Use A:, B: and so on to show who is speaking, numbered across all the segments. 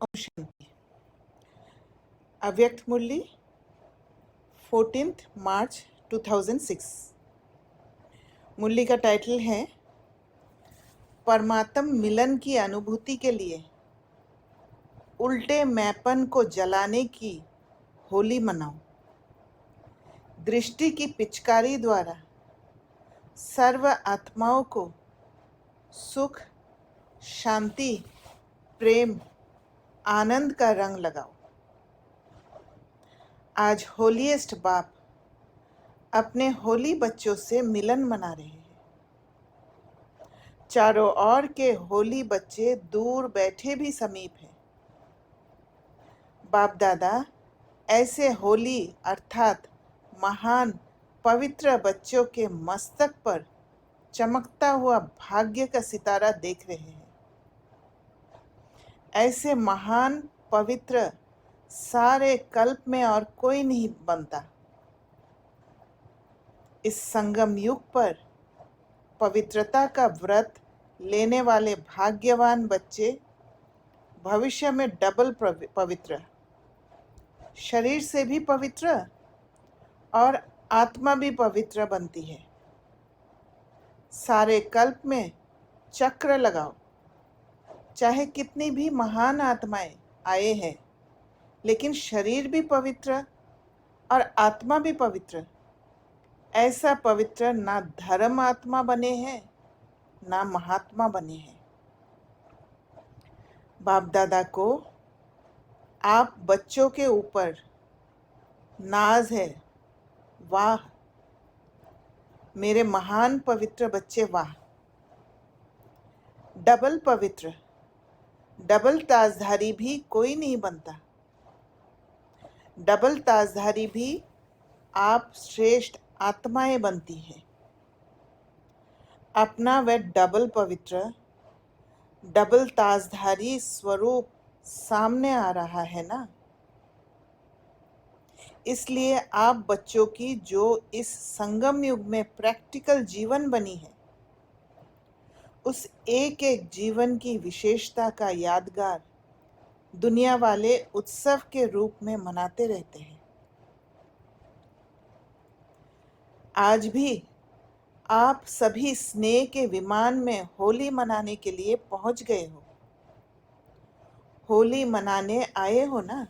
A: ओम शांति। अव्यक्त मुरली 14 मार्च 2006। मुरली का टाइटल है परमात्म मिलन की अनुभूति के लिए उल्टे मैपन को जलाने की होली मनाओ। दृष्टि की पिचकारी द्वारा सर्व आत्माओं को सुख, शांति, प्रेम, आनंद का रंग लगाओ। आज होलीएस्ट बाप अपने होली बच्चों से मिलन मना रहे हैं। चारों ओर के होली बच्चे दूर बैठे भी समीप हैं। बाप दादा ऐसे होली अर्थात महान पवित्र बच्चों के मस्तक पर चमकता हुआ भाग्य का सितारा देख रहे हैं। ऐसे महान पवित्र सारे कल्प में और कोई नहीं बनता। इस संगम युग पर पवित्रता का व्रत लेने वाले भाग्यवान बच्चे भविष्य में डबल पवित्र, शरीर से भी पवित्र और आत्मा भी पवित्र बनती है। सारे कल्प में चक्र लगाओ, चाहे कितनी भी महान आत्माएं आए हैं, लेकिन शरीर भी पवित्र और आत्मा भी पवित्र। ऐसा पवित्र ना धर्म आत्मा बने हैं ना महात्मा बने हैं। बाप दादा को आप बच्चों के ऊपर नाज है। वाह मेरे महान पवित्र बच्चे, वाह। डबल पवित्र, डबल ताजधारी भी कोई नहीं बनता। डबल ताजधारी भी आप श्रेष्ठ आत्माएं बनती हैं। अपना वह डबल पवित्र, डबल ताजधारी स्वरूप सामने आ रहा है ना। इसलिए आप बच्चों की जो इस संगम युग में प्रैक्टिकल जीवन बनी है, उस एक एक जीवन की विशेषता का यादगार दुनिया वाले उत्सव के रूप में मनाते रहते हैं। आज भी आप सभी स्नेह के विमान में होली मनाने के लिए पहुंच गए हो। होली मनाने आए हो ना।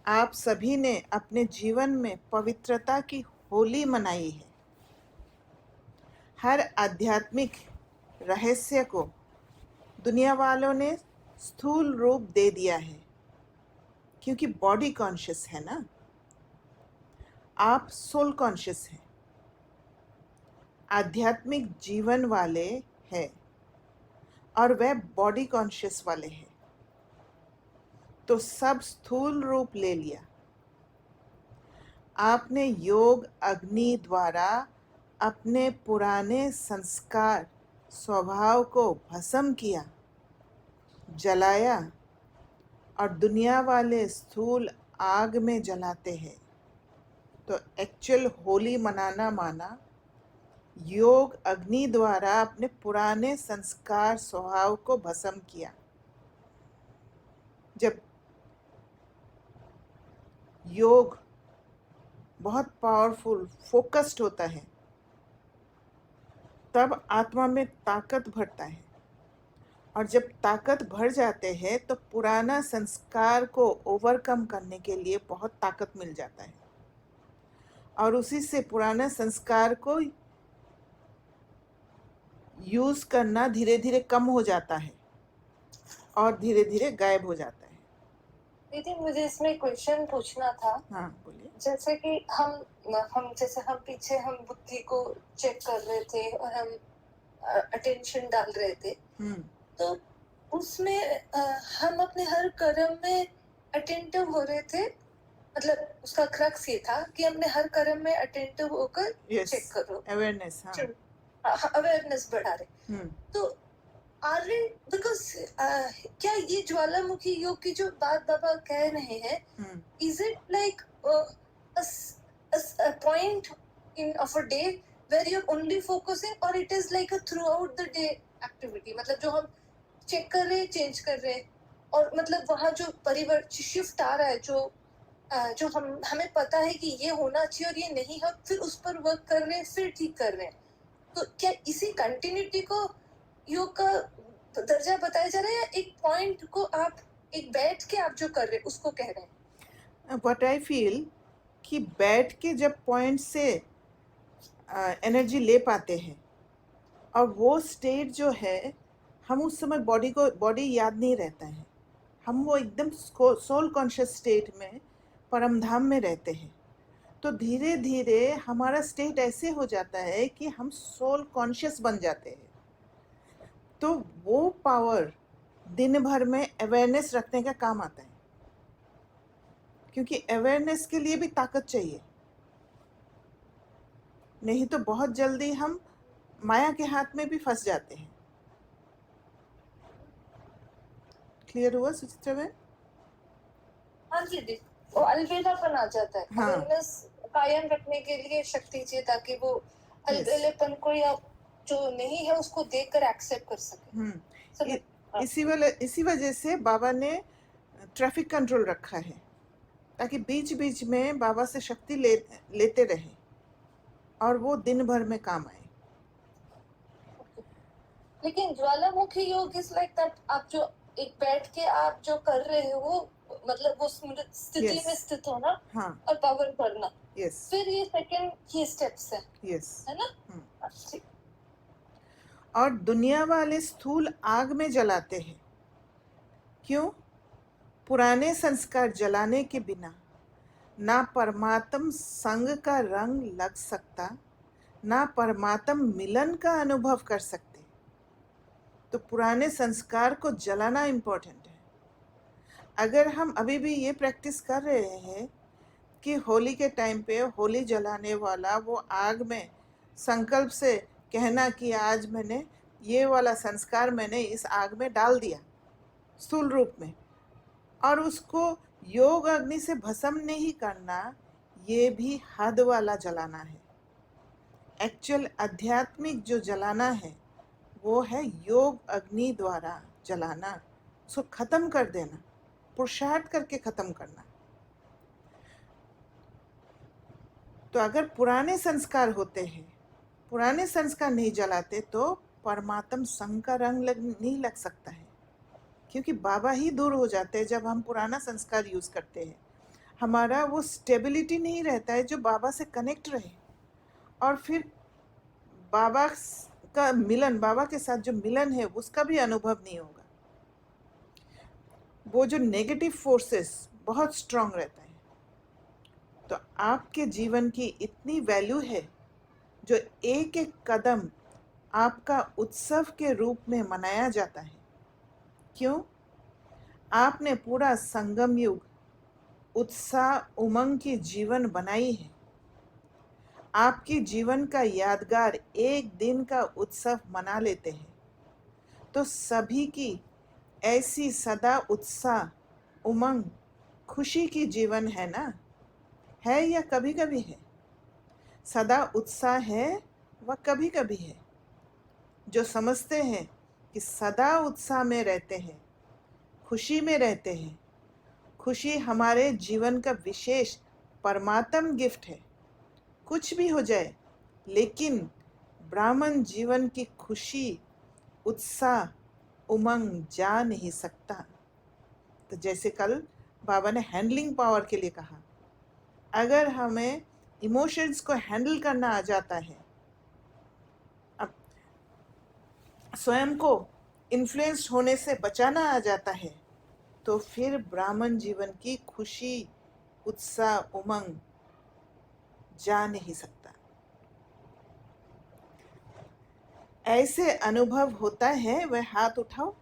A: आप सभी ने अपने जीवन में पवित्रता की होली मनाई है। हर आध्यात्मिक रहस्य को दुनिया वालों ने स्थूल रूप दे दिया है, क्योंकि बॉडी कॉन्शियस है ना। आप सोल कॉन्शियस हैं, आध्यात्मिक जीवन वाले हैं, और वह बॉडी कॉन्शियस वाले हैं। तो सब स्थूल रूप ले लिया। आपने योग अग्नि द्वारा अपने पुराने संस्कार स्वभाव को भस्म किया, जलाया, और दुनिया वाले स्थूल आग में जलाते हैं। तो एक्चुअल होली मनाना माना योग अग्नि द्वारा अपने पुराने संस्कार स्वभाव को भस्म किया। जब योग बहुत पावरफुल फोकस्ड होता है, तब आत्मा में ताकत भरता है, और जब ताकत भर जाते हैं तो पुराना संस्कार को ओवरकम करने के लिए बहुत ताकत मिल जाता है, और उसी से पुराना संस्कार को यूज करना धीरे धीरे कम हो जाता है और धीरे धीरे गायब हो जाता है।
B: दीदी, मुझे इसमें क्वेश्चन पूछना था।
A: हाँ बोलिए।
B: जैसे कि हम पीछे हम बुद्धि को चेक कर रहे थे और हम अटेंशन डाल रहे थे, तो उसमें हम अपने हर कर्म में अटेंटिव हो रहे थे। मतलब उसका क्रक्स ये था कि हमने हर कर्म में अटेंटिव होकर चेक करो,
A: अवेयरनेस,
B: अवेयरनेस बढ़ा रहे। तो बिकॉज क्या ये ज्वालामुखी योग की जो बात बाबा कह रहे हैं, is it like a point of a day where you're only focusing, or it is like a throughout the day activity? मतलब जो हम चेक कर रहे हैं, चेंज कर रहे हैं, और मतलब वहाँ जो परिवर्तन शिफ्ट आ रहा है, जो हमें पता है कि ये होना चाहिए और ये नहीं है, फिर उस पर वर्क कर रहे हैं, फिर ठीक कर रहे हैं। तो क्या इसी कंटिन्यूटी को योग का दर्जा बताया जा रहा है, या एक पॉइंट को आप एक बैठ के आप जो कर रहे हैं उसको कह रहे हैं?
A: व्हाट आई फील कि बैठ के जब पॉइंट से एनर्जी ले पाते हैं, और वो स्टेट जो है, हम उस समय बॉडी याद नहीं रहता है, हम वो एकदम सोल कॉन्शियस स्टेट में परम धाम में रहते हैं। तो धीरे धीरे हमारा स्टेट ऐसे हो जाता है कि हम सोल कॉन्शियस बन जाते हैं। तो वो पावर दिन भर में अवेयरनेस रखने का काम आता है, क्योंकि अवेयरनेस के लिए भी ताकत चाहिए, नहीं तो बहुत जल्दी हम माया के हाथ में भी फंस जाते हैं। क्लियर हुआ सुचित्रा बहन?
B: हाँ जी दी, वो अलबेलापन आ जाता है।
A: हाँ।
B: अवेयरनेस कायम रखने के लिए शक्ति चाहिए, ताकि वो अलबेलेपन को या जो नहीं है उसको देखकर एक्सेप्ट कर सके।
A: इसी वजह से बाबा ने ट्रैफिक कंट्रोल रखा है, ताकि बीच बीच में बाबा से शक्ति लेते रहे और वो दिन भर में काम आए।
B: लेकिन ज्वालामुखी योग इज लाइक दैट, आप जो एक बैठ के आप जो कर रहे हो, वो मतलब वो स्थिति में स्थित होना,
A: हाँ,
B: और पावर भरना।
A: यस,
B: फिर ये सेकंड ये स्टेप्स है,
A: यस,
B: है ना?
A: और दुनिया वाले स्थूल आग में जलाते हैं। क्यों? पुराने संस्कार जलाने के बिना ना परमात्म संग का रंग लग सकता, ना परमात्म मिलन का अनुभव कर सकते। तो पुराने संस्कार को जलाना इम्पोर्टेंट है। अगर हम अभी भी ये प्रैक्टिस कर रहे हैं कि होली के टाइम पे होली जलाने वाला वो आग में संकल्प से कहना कि आज मैंने ये वाला संस्कार मैंने इस आग में डाल दिया स्थूल रूप में, और उसको योग अग्नि से भस्म नहीं करना, ये भी हद वाला जलाना है। एक्चुअल आध्यात्मिक जो जलाना है वो है योग अग्नि द्वारा जलाना, उसको खत्म कर देना, पुरुषार्थ करके खत्म करना। तो अगर पुराने संस्कार होते हैं, पुराने संस्कार नहीं जलाते, तो परमात्म संग का रंग नहीं लग सकता है, क्योंकि बाबा ही दूर हो जाते हैं जब हम पुराना संस्कार यूज करते हैं। हमारा वो स्टेबिलिटी नहीं रहता है जो बाबा से कनेक्ट रहे, और फिर बाबा का मिलन, बाबा के साथ जो मिलन है उसका भी अनुभव नहीं होगा। वो जो नेगेटिव फोर्सेस बहुत स्ट्रांग रहता है। तो आपके जीवन की इतनी वैल्यू है, जो एक एक कदम आपका उत्सव के रूप में मनाया जाता है। क्यों? आपने पूरा संगम युग उत्साह उमंग की जीवन बनाई है। आपकी जीवन का यादगार एक दिन का उत्सव मना लेते हैं। तो सभी की ऐसी सदा उत्साह उमंग खुशी की जीवन है ना? है या कभी कभी है? सदा उत्साह है व कभी कभी है। जो समझते हैं कि सदा उत्साह में रहते हैं, खुशी में रहते हैं, खुशी हमारे जीवन का विशेष परमात्म गिफ्ट है। कुछ भी हो जाए, लेकिन ब्राह्मण जीवन की खुशी उत्साह उमंग जा नहीं सकता। तो जैसे कल बाबा ने हैंडलिंग पावर के लिए कहा, अगर हमें इमोशंस को हैंडल करना आ जाता है, अब स्वयं को इन्फ्लुएंस्ड होने से बचाना आ जाता है, तो फिर ब्राह्मण जीवन की खुशी उत्साह उमंग जा नहीं सकता। ऐसे अनुभव होता है वह हाथ उठाओ।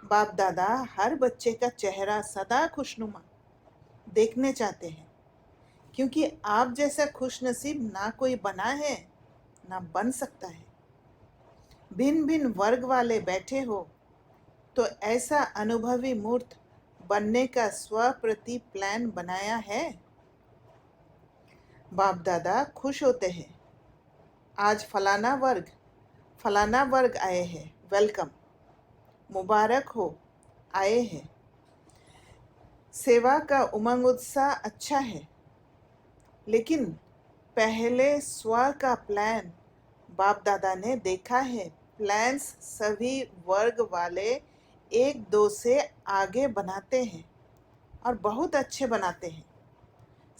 A: बाप दादा हर बच्चे का चेहरा सदा खुशनुमा देखने चाहते हैं, क्योंकि आप जैसा खुश नसीब ना कोई बना है ना बन सकता है। भिन्न भिन्न वर्ग वाले बैठे हो, तो ऐसा अनुभवी मूर्त बनने का स्वप्रति प्लान बनाया है। बाप दादा खुश होते हैं, आज फलाना वर्ग आए हैं, वेलकम। मुबारक हो आए हैं। सेवा का उमंग उत्साह अच्छा है, लेकिन पहले स्व का प्लान बाप दादा ने देखा है। प्लान्स सभी वर्ग वाले एक दो से आगे बनाते हैं और बहुत अच्छे बनाते हैं।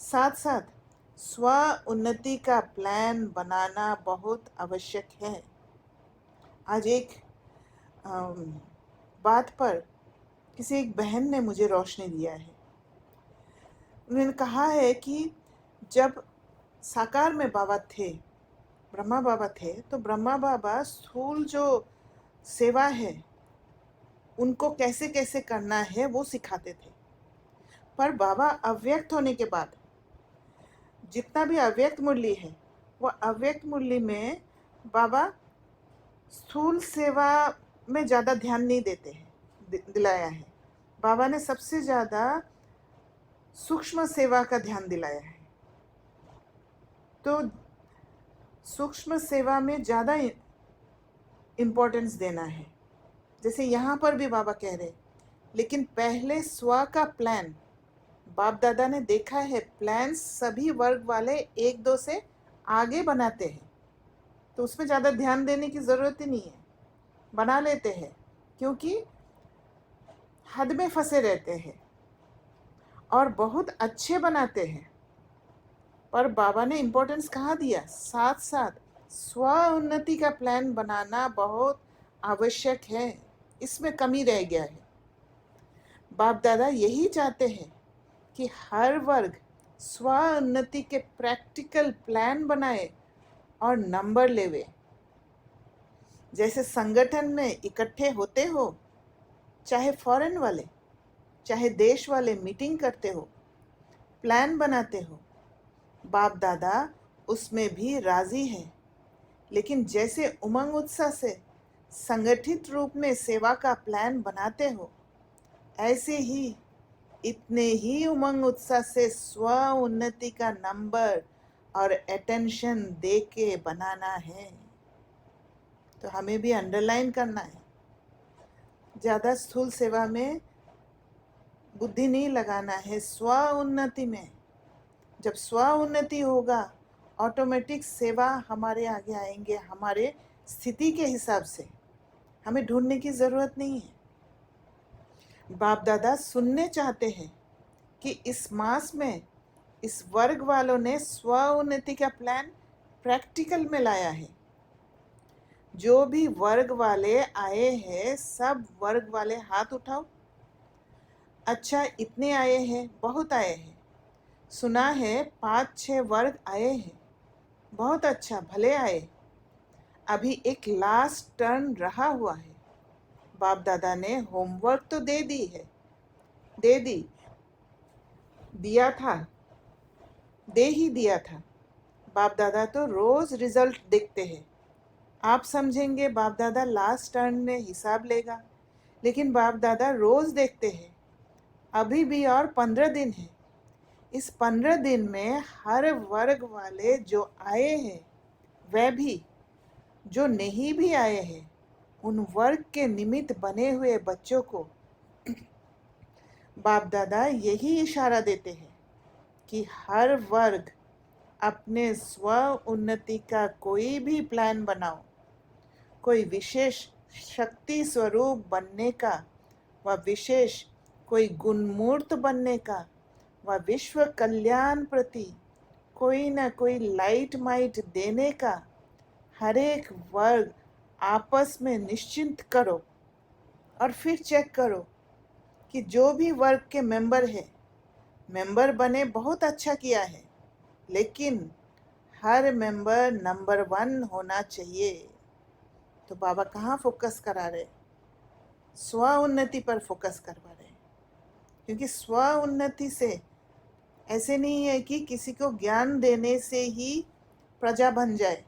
A: साथ साथ स्व उन्नति का प्लान बनाना बहुत आवश्यक है। आज एक बात पर किसी एक बहन ने मुझे रोशनी दिया है। उन्होंने कहा है कि जब साकार में बाबा थे, ब्रह्मा बाबा थे, तो ब्रह्मा बाबा स्थूल जो सेवा है उनको कैसे कैसे करना है वो सिखाते थे। पर बाबा अव्यक्त होने के बाद जितना भी अव्यक्त मुरली है, वो अव्यक्त मुरली में बाबा स्थूल सेवा में ज़्यादा ध्यान नहीं देते हैं, दिलाया है। बाबा ने सबसे ज़्यादा सूक्ष्म सेवा का ध्यान दिलाया है। तो सूक्ष्म सेवा में ज़्यादा इम्पोर्टेंस देना है। जैसे यहाँ पर भी बाबा कह रहे, लेकिन पहले स्व का प्लान बाप दादा ने देखा है। प्लान सभी वर्ग वाले एक दो से आगे बनाते हैं, तो उसमें ज़्यादा ध्यान देने की ज़रूरत ही नहीं है, बना लेते हैं, क्योंकि हद में फंसे रहते हैं और बहुत अच्छे बनाते हैं। पर बाबा ने इम्पोर्टेंस कहाँ दिया? साथ साथ स्व उन्नति का प्लान बनाना बहुत आवश्यक है, इसमें कमी रह गया है। बाप दादा यही चाहते हैं कि हर वर्ग स्व उन्नति के प्रैक्टिकल प्लान बनाए और नंबर लेवे। जैसे संगठन में इकट्ठे होते हो, चाहे फॉरेन वाले चाहे देश वाले मीटिंग करते हो, प्लान बनाते हो, बाप दादा उसमें भी राजी हैं। लेकिन जैसे उमंग उत्साह से संगठित रूप में सेवा का प्लान बनाते हो, ऐसे ही इतने ही उमंग उत्साह से स्व उन्नति का नंबर और अटेंशन दे के बनाना है। तो हमें भी अंडरलाइन करना है। ज़्यादा स्थूल सेवा में बुद्धि नहीं लगाना है, स्व उन्नति में। जब स्व उन्नति होगा, ऑटोमेटिक सेवा हमारे आगे आएंगे, हमारे स्थिति के हिसाब से। हमें ढूंढने की ज़रूरत नहीं है। बाप दादा सुनने चाहते हैं कि इस मास में इस वर्ग वालों ने स्व उन्नति का प्लान प्रैक्टिकल में लाया है। जो भी वर्ग वाले आए हैं, सब वर्ग वाले हाथ उठाओ। अच्छा, इतने आए हैं, बहुत आए हैं। सुना है 5-6 वर्ग आए हैं, बहुत अच्छा, भले आए। अभी एक लास्ट टर्न रहा हुआ है। बाप दादा ने होमवर्क तो दे दिया था। बाप दादा तो रोज रिजल्ट देखते हैं। आप समझेंगे बाप दादा लास्ट टर्न में हिसाब लेगा, लेकिन बाप दादा रोज देखते हैं। अभी भी और 15 दिन है। इस 15 दिन में हर वर्ग वाले जो आए हैं, वह भी जो नहीं भी आए हैं, उन वर्ग के निमित्त बने हुए बच्चों को बाप दादा यही इशारा देते हैं कि हर वर्ग अपने स्व उन्नति का कोई भी प्लान बनाओ। कोई विशेष शक्ति स्वरूप बनने का, व विशेष कोई गुणमूर्त बनने का, व विश्व कल्याण प्रति कोई न कोई लाइट माइट देने का हर एक वर्ग आपस में निश्चिंत करो और फिर चेक करो कि जो भी वर्ग के मेंबर बने, बहुत अच्छा किया है, लेकिन हर मेंबर नंबर 1 होना चाहिए। तो बाबा कहाँ फोकस करा रहे? स्व उन्नति पर फोकस करवा रहे। क्योंकि स्व उन्नति से ऐसे नहीं है कि किसी को ज्ञान देने से ही प्रजा बन जाए,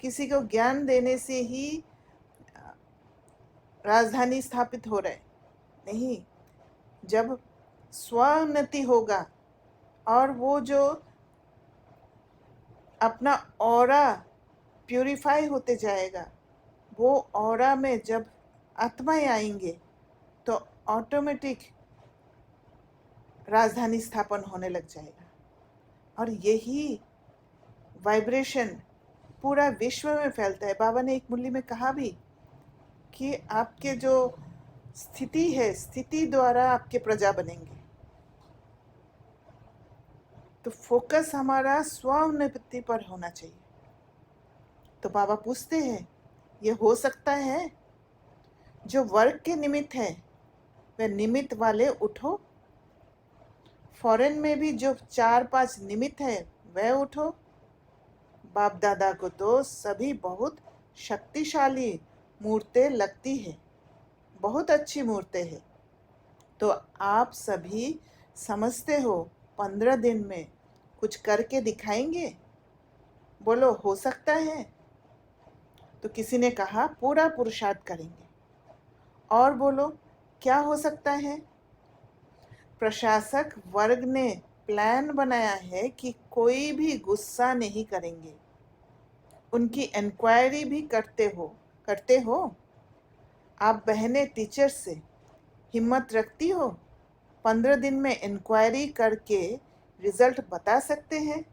A: किसी को ज्ञान देने से ही राजधानी स्थापित हो रहे। नहीं, जब स्व उन्नति होगा और वो जो अपना ऑरा प्यूरिफाई होते जाएगा, वो ऑरा में जब आत्माएं आएंगे तो ऑटोमेटिक राजधानी स्थापन होने लग जाएगा। और यही वाइब्रेशन पूरा विश्व में फैलता है। बाबा ने एक मुरली में कहा भी कि आपके जो स्थिति है, स्थिति द्वारा आपके प्रजा बनेंगे। तो फोकस हमारा स्व उन्नति पर होना चाहिए। तो बाबा पूछते हैं, ये हो सकता है? जो वर्क के निमित्त है वह निमित्त वाले उठो। फॉरेन में भी जो 4-5 निमित्त है वह उठो। बाप दादा को तो सभी बहुत शक्तिशाली मूर्तें लगती है, बहुत अच्छी मूर्तें हैं। तो आप सभी समझते हो 15 दिन में कुछ करके दिखाएंगे? बोलो हो सकता है? तो किसी ने कहा पूरा पुरुषार्थ करेंगे। और बोलो क्या हो सकता है? प्रशासक वर्ग ने प्लान बनाया है कि कोई भी गुस्सा नहीं करेंगे। उनकी इंक्वायरी भी करते हो। आप बहनें टीचर से हिम्मत रखती हो? 15 दिन में इंक्वायरी करके रिजल्ट बता सकते हैं।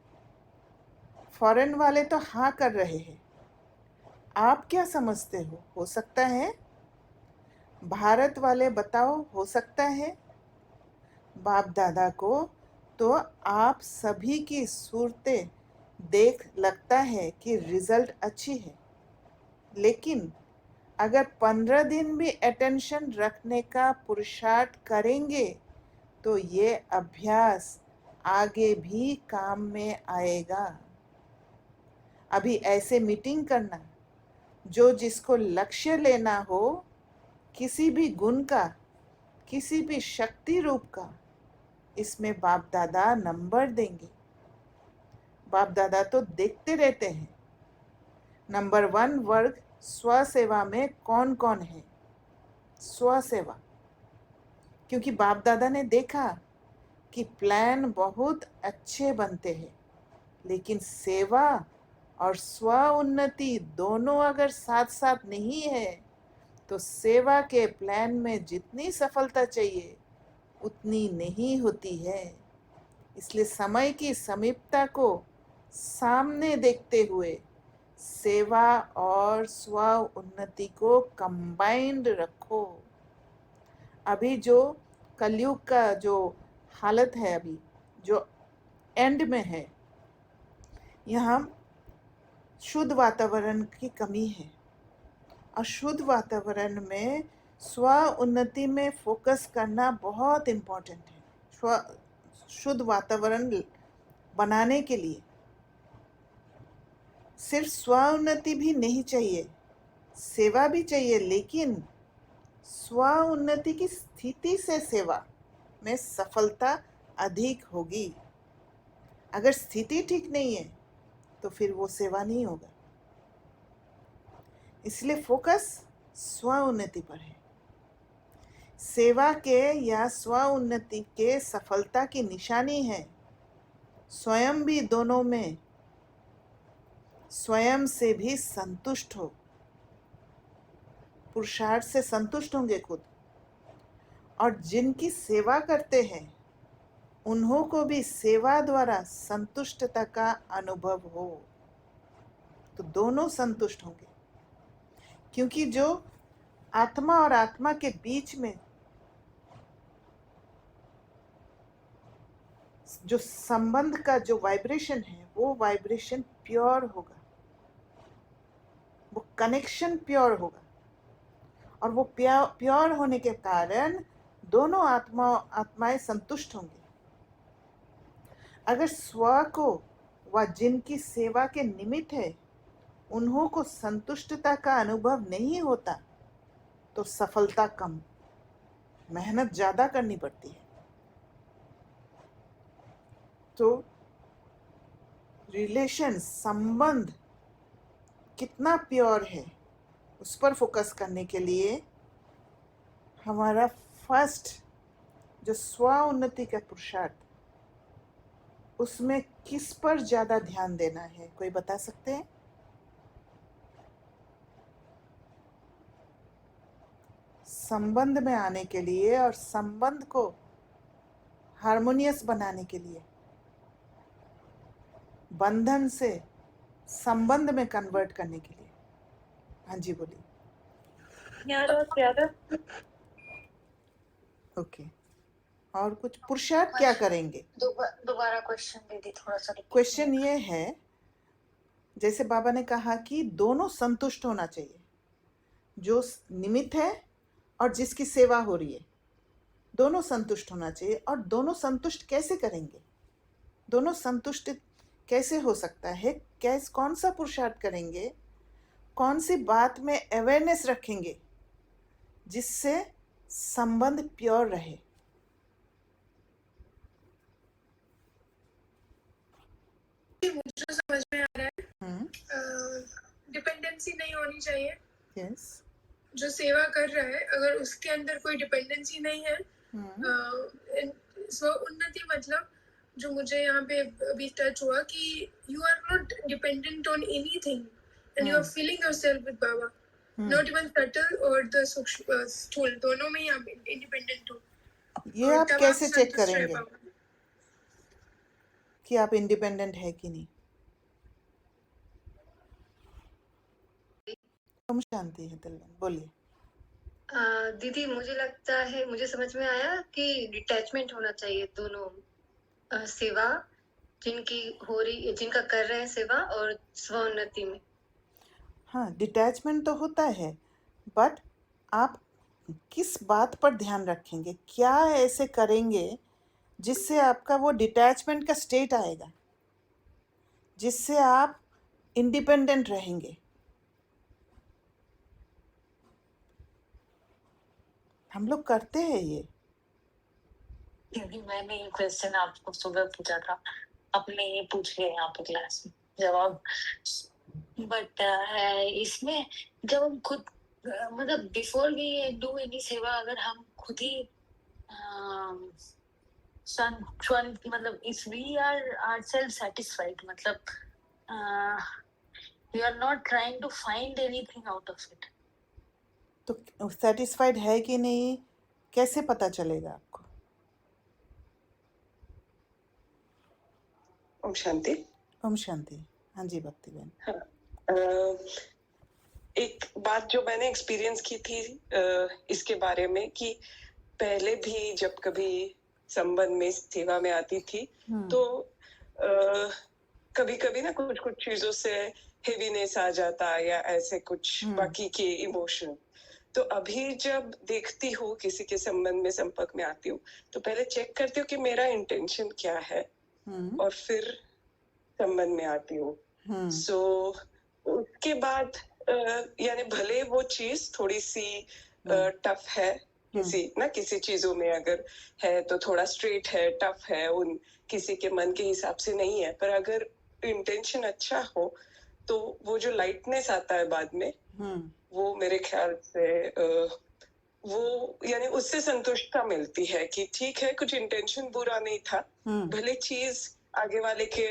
A: फॉरेन वाले तो हाँ कर रहे हैं। आप क्या समझते हो सकता है? भारत वाले बताओ हो सकता है? बाप दादा को तो आप सभी की सूरतें देख लगता है कि रिजल्ट अच्छी है, लेकिन अगर 15 दिन भी अटेंशन रखने का पुरुषार्थ करेंगे तो ये अभ्यास आगे भी काम में आएगा। अभी ऐसे मीटिंग करना, जो जिसको लक्ष्य लेना हो, किसी भी गुण का, किसी भी शक्ति रूप का, इसमें बाप दादा नंबर देंगे। बाप दादा तो देखते रहते हैं। नंबर 1 वर्ग स्व सेवा में कौन कौन है? स्व सेवा, क्योंकि बाप दादा ने देखा कि प्लान बहुत अच्छे बनते हैं, लेकिन सेवा और स्व उन्नति दोनों अगर साथ साथ नहीं है तो सेवा के प्लान में जितनी सफलता चाहिए उतनी नहीं होती है। इसलिए समय की समीपता को सामने देखते हुए सेवा और स्व उन्नति को कंबाइंड रखो। अभी जो कलयुग का जो हालत है, अभी जो एंड में है, यहाँ शुद्ध वातावरण की कमी है। अशुद्ध वातावरण में स्व उन्नति में फोकस करना बहुत इम्पोर्टेंट है। शुद्ध वातावरण बनाने के लिए सिर्फ स्व उन्नति भी नहीं चाहिए, सेवा भी चाहिए, लेकिन स्व उन्नति की स्थिति से सेवा में सफलता अधिक होगी। अगर स्थिति ठीक नहीं है तो फिर वो सेवा नहीं होगा। इसलिए फोकस स्व उन्नति पर है। सेवा के या स्व उन्नति के सफलता की निशानी है स्वयं भी दोनों में स्वयं से भी संतुष्ट हो। पुरुषार्थ से संतुष्ट होंगे खुद, और जिनकी सेवा करते हैं उन्हों को भी सेवा द्वारा संतुष्टता का अनुभव हो, तो दोनों संतुष्ट होंगे। क्योंकि जो आत्मा और आत्मा के बीच में जो संबंध का जो वाइब्रेशन है, वो वाइब्रेशन प्योर होगा, वो कनेक्शन प्योर होगा, और वो प्योर होने के कारण दोनों आत्माएं संतुष्ट होंगे। अगर स्व को व जिनकी सेवा के निमित्त है उन्हों को संतुष्टता का अनुभव नहीं होता तो सफलता कम, मेहनत ज्यादा करनी पड़ती है। तो रिलेशन, संबंध कितना प्योर है उस पर फोकस करने के लिए हमारा फर्स्ट जो स्व उन्नति का पुरुषार्थ, उसमें किस पर ज्यादा ध्यान देना है? कोई बता सकते हैं? संबंध में आने के लिए और संबंध को हार्मोनियस बनाने के लिए, बंधन से संबंध में कन्वर्ट करने के लिए। हाँ जी बोलिए। ओके, और कुछ पुरुषार्थ क्या करेंगे?
B: दोबारा क्वेश्चन दीदी, थोड़ा सा
A: क्वेश्चन ये है, जैसे बाबा ने कहा कि दोनों संतुष्ट होना चाहिए, जो निमित्त है और जिसकी सेवा हो रही है, दोनों संतुष्ट होना चाहिए। और दोनों संतुष्ट कैसे करेंगे? दोनों संतुष्ट कैसे हो सकता है? कैसे, कौन सा पुरुषार्थ करेंगे? कौन सी बात में अवेयरनेस रखेंगे जिससे संबंध प्योर रहे?
C: मुझे समझ में आ रहा है, डिपेंडेंसी नहीं होनी चाहिए।
A: यस,
C: जो सेवा कर रहा है अगर उसके अंदर कोई डिपेंडेंसी नहीं है, सो उन्नति मतलब जो मुझे यहाँ पे अभी टच हुआ कि you are not dependent on anything and you are feeling yourself with बाबा, नॉट इवन सटल और द स्थूल, दोनों में ही आप इंडिपेंडेंट हो।
A: ये आप कैसे चेक करेंगे कि आप इंडिपेंडेंट है कि नहीं? ओम शांति है तिलवन, बोलिए।
D: दीदी मुझे लगता है, मुझे समझ में आया कि डिटैचमेंट होना चाहिए दोनों सेवा जिनकी हो रही, जिनका कर रहे हैं सेवा, और स्वोन्नति में।
A: हाँ, डिटैचमेंट तो होता है, बट आप किस बात पर ध्यान रखेंगे? क्या ऐसे करेंगे जिससे आपका वो डिटैचमेंट का स्टेट आएगा, जिससे आप इंडिपेंडेंट रहेंगे? हम लोग करते हैं ये।
B: मैंने ये क्वेश्चन आपको सुबह पूछा था, अपने ये पूछ लिया यहाँ पे क्लास में जवाब, बट इसमें जब हम खुद मतलब बिफोर वी डू एनी सेवा, अगर हम खुद ही मतलब if we are self satisfied, मतलब we are not trying to find anything out of it,
A: तो सेटिस्फाइड है कि नहीं कैसे पता चलेगा आपको?
E: ओम शांति।
A: ओम शांति। हाँ जी भक्ति बहन।
E: हाँ, एक बात जो मैंने एक्सपीरियंस की थी इसके बारे में, कि पहले भी जब कभी संबंध में सेवा में आती थी तो कभी कभी ना कुछ कुछ चीजों से हेवीनेस आ जाता या ऐसे कुछ बाकी के इमोशन। तो अभी जब देखती हूँ किसी के संबंध में संपर्क में आती हूँ तो पहले चेक करती हूँ कि मेरा इंटेंशन क्या है और फिर संबंध में आती हूँ। सो उसके बाद यानी भले वो चीज थोड़ी सी टफ है, किसी चीजों में अगर है तो थोड़ा स्ट्रेट है, टफ है, उन किसी के मन के हिसाब से नहीं है, पर अगर इंटेंशन अच्छा हो तो वो जो लाइटनेस आता है बाद में, वो मेरे ख्याल से वो यानी उससे संतुष्टता मिलती है कि ठीक है, कुछ इंटेंशन बुरा नहीं था, भले चीज आगे वाले के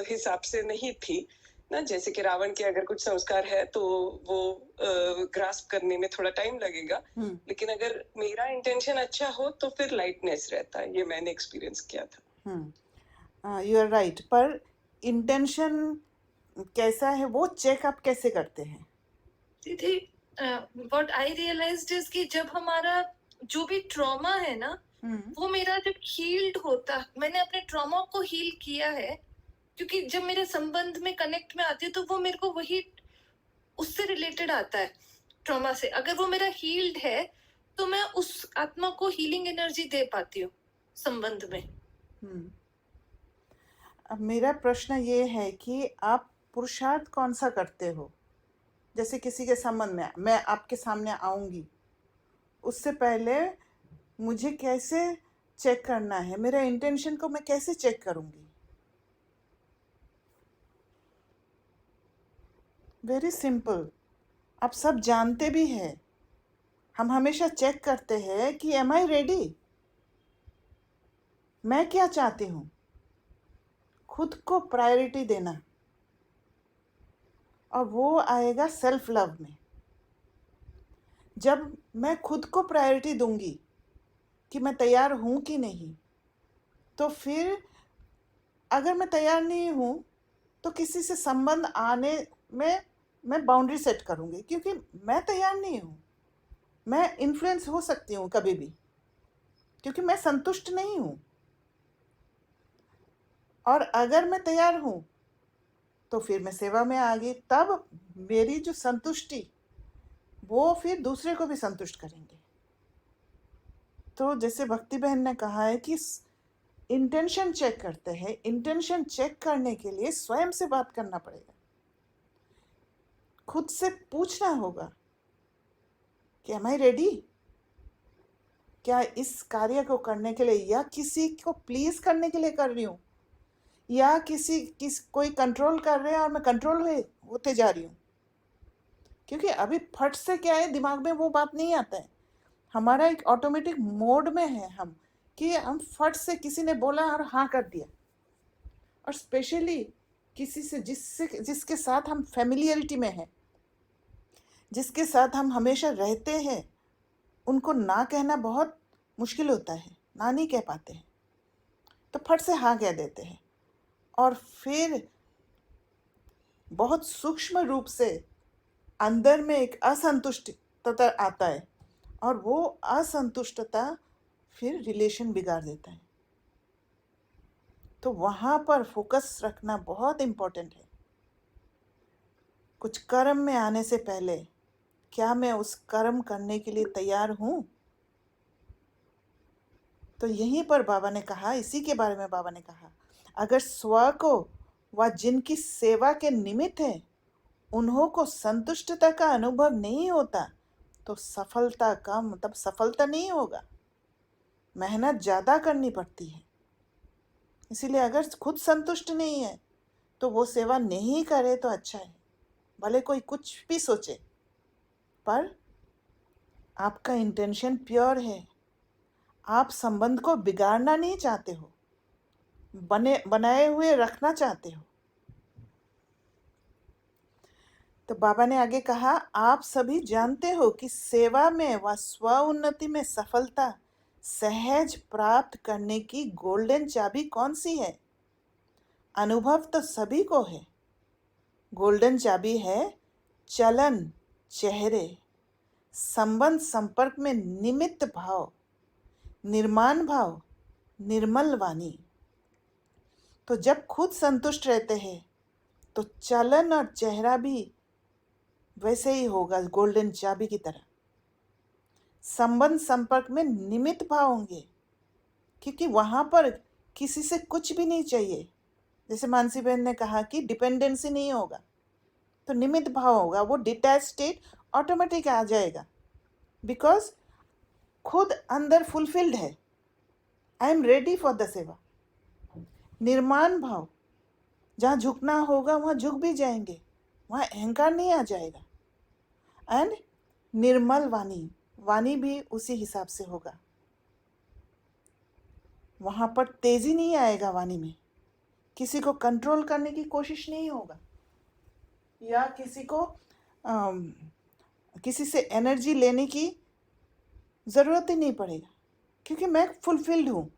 E: हिसाब से नहीं थी ना, जैसे कि रावण के अगर कुछ संस्कार है तो वो ग्रास्प करने में थोड़ा टाइम लगेगा, लेकिन अगर मेरा इंटेंशन अच्छा हो तो फिर लाइटनेस रहता है। ये मैंने एक्सपीरियंस किया था।
A: यू आर राइट, पर इंटेंशन कैसा है वो चेक आप कैसे करते हैं?
B: दीदी व्हाट आई रियलाइज्ड इज कि जब हमारा जो भी ट्रॉमा है ना, वो मेरा जब हील्ड होता, मैंने अपने ट्रॉमा को हील किया है, क्योंकि जब मेरे संबंध में कनेक्ट में आती है तो वो मेरे को वही उससे रिलेटेड आता है, ट्रॉमा से। अगर वो मेरा हील्ड है तो मैं उस आत्मा को हीलिंग एनर्जी दे पाती हूँ संबंध में।
A: अब मेरा प्रश्न ये है कि आप पुरुषार्थ कौन सा करते हो? जैसे किसी के संबंध में मैं आपके सामने आऊंगी, उससे पहले मुझे कैसे चेक करना है? मेरा इंटेंशन को मैं कैसे चेक करूंगी? वेरी सिंपल, आप सब जानते भी हैं। हम हमेशा चेक करते हैं कि एम आई रेडी, मैं क्या चाहती हूँ। खुद को प्रायोरिटी देना, और वो आएगा सेल्फ लव में। जब मैं खुद को प्रायोरिटी दूंगी कि मैं तैयार हूँ कि नहीं, तो फिर अगर मैं तैयार नहीं हूँ तो किसी से संबंध आने में मैं बाउंड्री सेट करूँगी, क्योंकि मैं तैयार नहीं हूँ। मैं इन्फ्लुएंस हो सकती हूँ कभी भी, क्योंकि मैं संतुष्ट नहीं हूँ। और अगर मैं तैयार हूँ तो फिर मैं सेवा में आ गई, तब मेरी जो संतुष्टि वो फिर दूसरे को भी संतुष्ट करेंगे। तो जैसे भक्ति बहन ने कहा है कि इंटेंशन चेक करते हैं, इंटेंशन चेक करने के लिए स्वयं से बात करना पड़ेगा, खुद से पूछना होगा कि एम आई रेडी, क्या इस कार्य को करने के लिए, या किसी को प्लीज करने के लिए कर रही हूँ, या कोई कंट्रोल कर रहे हैं और मैं कंट्रोल होते जा रही हूँ। क्योंकि अभी फट से क्या है, दिमाग में वो बात नहीं आता है, हमारा एक ऑटोमेटिक मोड में है हम, कि हम फट से किसी ने बोला और हाँ कर दिया। और स्पेशली किसी से जिसके साथ हम फैमिलियरिटी में हैं, जिसके साथ हम हमेशा रहते हैं, उनको ना कहना बहुत मुश्किल होता है, ना नहीं कह पाते हैं, तो फट से हाँ कह देते हैं। और फिर बहुत सूक्ष्म रूप से अंदर में एक असंतुष्टता आता है, और वो असंतुष्टता फिर रिलेशन बिगाड़ देता है। तो वहाँ पर फोकस रखना बहुत इम्पोर्टेंट है। कुछ कर्म में आने से पहले क्या मैं उस कर्म करने के लिए तैयार हूँ? तो यहीं पर बाबा ने कहा, इसी के बारे में बाबा ने कहा, अगर स्व को व जिनकी सेवा के निमित्त है उन्हों को संतुष्टता का अनुभव नहीं होता तो सफलता का मतलब सफलता नहीं होगा, मेहनत ज़्यादा करनी पड़ती है। इसीलिए अगर खुद संतुष्ट नहीं है तो वो सेवा नहीं करे तो अच्छा है, भले कोई कुछ भी सोचे, पर आपका इंटेंशन प्योर है, आप संबंध को बिगाड़ना नहीं चाहते हो, बनाए हुए रखना चाहते हो। तो बाबा ने आगे कहा, आप सभी जानते हो कि सेवा में व स्व उन्नति में सफलता सहज प्राप्त करने की गोल्डन चाबी कौन सी है? अनुभव तो सभी को है। गोल्डन चाबी है चलन, चेहरे, संबंध संपर्क में निमित्त भाव, निर्माण भाव, निर्मल वाणी। तो जब खुद संतुष्ट रहते हैं तो चलन और चेहरा भी वैसे ही होगा, गोल्डन चाबी की तरह। संबंध संपर्क में निमित्त भाव होंगे, क्योंकि वहां पर किसी से कुछ भी नहीं चाहिए। जैसे मानसी बहन ने कहा कि डिपेंडेंसी नहीं होगा, तो निमित्त भाव होगा, वो डिटैच स्टेट ऑटोमेटिक आ जाएगा, बिकॉज खुद अंदर फुलफिल्ड है, I am ready for the सेवा। निर्माण भाव, जहाँ झुकना होगा वहाँ झुक भी जाएंगे, वहाँ अहंकार नहीं आ जाएगा। एंड निर्मल वाणी, वाणी भी उसी हिसाब से होगा, वहाँ पर तेजी नहीं आएगा वाणी में, किसी को कंट्रोल करने की कोशिश नहीं होगा, या किसी से एनर्जी लेने की ज़रूरत ही नहीं पड़ेगा, क्योंकि मैं फुलफिल्ड हूँ।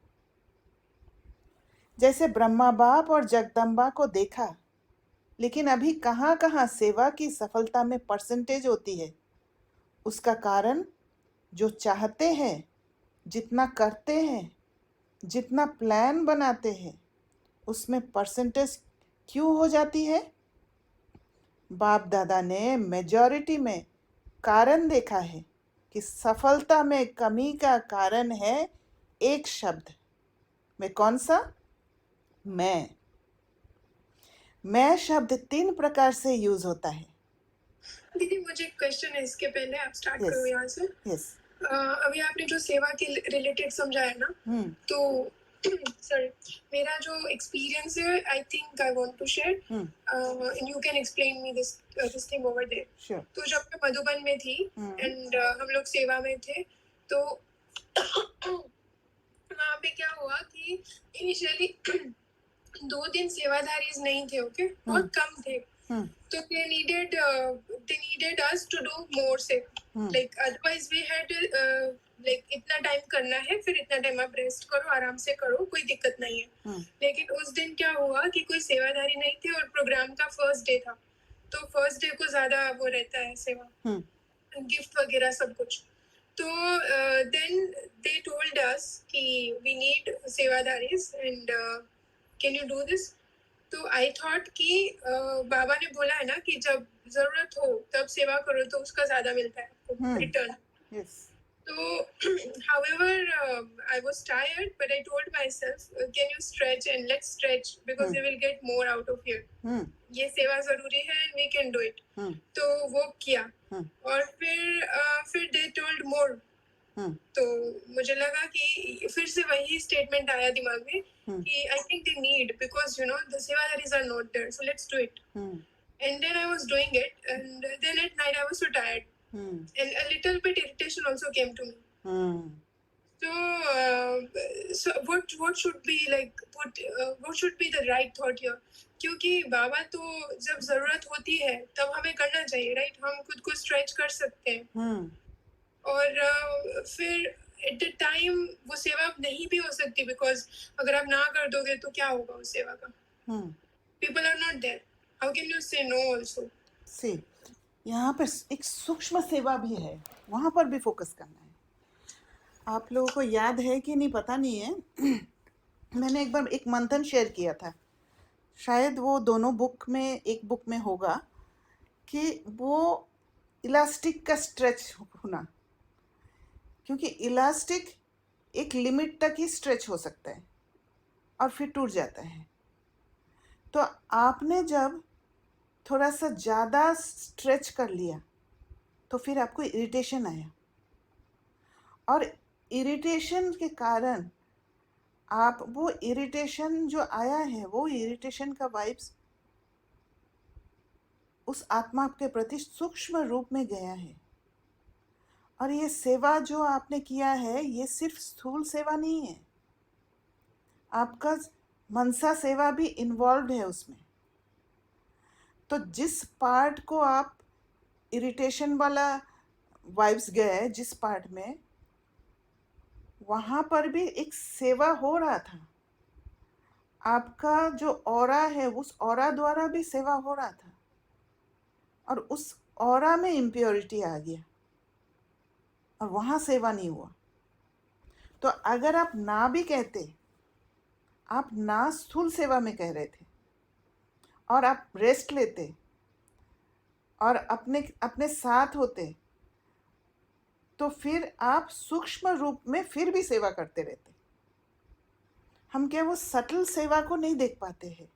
A: जैसे ब्रह्मा बाप और जगदम्बा को देखा, लेकिन अभी कहाँ कहाँ सेवा की सफलता में परसेंटेज होती है। उसका कारण जो चाहते हैं, जितना करते हैं, जितना प्लान बनाते हैं, उसमें परसेंटेज क्यों हो जाती है? बाप दादा ने मेजॉरिटी में कारण देखा है कि सफलता में कमी का कारण है एक शब्द में। कौन सा? मैं शब्द 3 प्रकार से यूज होता है।
C: दीदी मुझे एक क्वेश्चन है, इसके पहले आप स्टार्ट
A: Yes.
C: करो यहाँ से।
A: यस।
C: अभी आपने जो सेवा के रिलेटेड समझाया ना, तो सॉरी, मेरा जो एक्सपीरियंस है, I think I want to share, and you can explain me this thing over there.
A: Sure.
C: तो जब मैं मधुबन में थी एंड हम लोग सेवा में थे, तो वहाँ पे क्या हुआ कि इनिशियली 2 दिन सेवाधारीज नहीं थे, ओके, बहुत कम थे, तो they needed us to do more सेवा। Like otherwise we had like इतना टाइम करना है, फिर इतना टाइम आप रेस्ट करो, आराम से करो, कोई दिक्कत नहीं है। लेकिन उस दिन क्या हुआ कि कोई सेवादारी नहीं थे और प्रोग्राम का फर्स्ट डे था, तो फर्स्ट डे को ज्यादा वो रहता है सेवा, गिफ्ट वगैरह सब कुछ। तो देन दे टोल्ड अस कि वी नीड सेवादारीज and can you do this. तो आई थॉट कि बाबा ने बोला है ना कि जब जरूरत हो तब सेवा करो तो उसका ज्यादा मिलता है आपको return.
A: Yes.
C: So, however, I was tired, but I told myself, can you stretch and let's stretch because we will get more out of here. ये सेवा जरूरी है and we can do it. तो वो किया और फिर they told more. तो मुझे लगा कि फिर से वही स्टेटमेंट आया दिमाग में कि I think they need because you know the sevadaris are not there, so let's do it. And then I was doing it, and then at night I was so tired. And a little bit irritation also came to me. So what should be like what should be the right thought here? क्योंकि बाबा तो जब जरूरत होती है तब हमें करना चाहिए, राइट? हम खुद को स्ट्रेच कर सकते हैं और फिर एट द टाइम वो सेवा नहीं भी हो सकती, बिकॉज अगर आप ना कर दोगे तो क्या होगा उस सेवा का? People are not there, how can you say no also?
A: See यहाँ पर एक सूक्ष्म सेवा भी है, वहाँ पर भी फोकस करना है। आप लोगों को याद है कि नहीं पता नहीं है मैंने एक बार एक मंथन शेयर किया था, शायद वो दोनों बुक में, एक बुक में होगा, कि वो इलास्टिक का स्ट्रेच होना, क्योंकि इलास्टिक एक लिमिट तक ही स्ट्रेच हो सकता है और फिर टूट जाता है। तो आपने जब थोड़ा सा ज़्यादा स्ट्रेच कर लिया तो फिर आपको इरिटेशन आया, और इरिटेशन के कारण आप वो इरिटेशन जो आया है, वो इरिटेशन का वाइब्स उस आत्मा के प्रति सूक्ष्म रूप में गया है। और ये सेवा जो आपने किया है, ये सिर्फ स्थूल सेवा नहीं है, आपका मनसा सेवा भी इन्वॉल्व है उसमें। तो जिस पार्ट को आप इरिटेशन वाला वाइब्स गए, जिस पार्ट में, वहाँ पर भी एक सेवा हो रहा था। आपका जो ऑरा है, उस ऑरा द्वारा भी सेवा हो रहा था, और उस ऑरा में इम्प्योरिटी आ गया और वहाँ सेवा नहीं हुआ। तो अगर आप ना भी कहते, आप ना स्थूल सेवा में कह रहे थे और आप रेस्ट लेते और अपने साथ होते, तो फिर आप सूक्ष्म रूप में फिर भी सेवा करते रहते। हम क्या वो सटल सेवा को नहीं देख पाते हैं,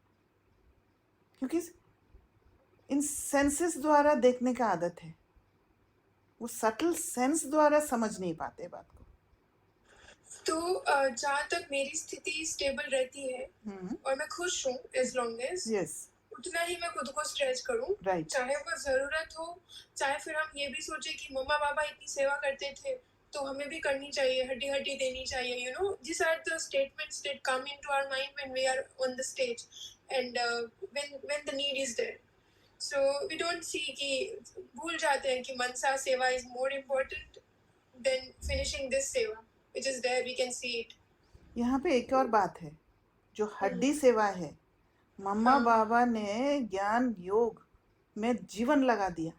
A: क्योंकि इन सेंसेस द्वारा देखने का आदत है, वो सटल सेंस द्वारा समझ नहीं पाते बात को।
C: तो जहाँ तक मेरी स्थिति स्टेबल रहती है और मैं खुश हूँ, एज लॉन्ग एज उतना ही मैं खुद को स्ट्रेच करूँ, चाहे वो जरूरत हो, चाहे फिर हम ये भी सोचे कि मम्मा पापा इतनी सेवा करते थे तो हमें भी करनी चाहिए, हड्डी हड्डी देनी चाहिए, you know, this are the statements that come into our mind when we are on the stage and when the need is there. So we don't see कि भूल जाते हैं कि मनसा सेवा is more important than finishing this सेवा which is there, we can see it.
A: यहाँ पे एक और बात है, जो हड्डी सेवा है, मम्मा बाबा ने ज्ञान योग में जीवन लगा दिया।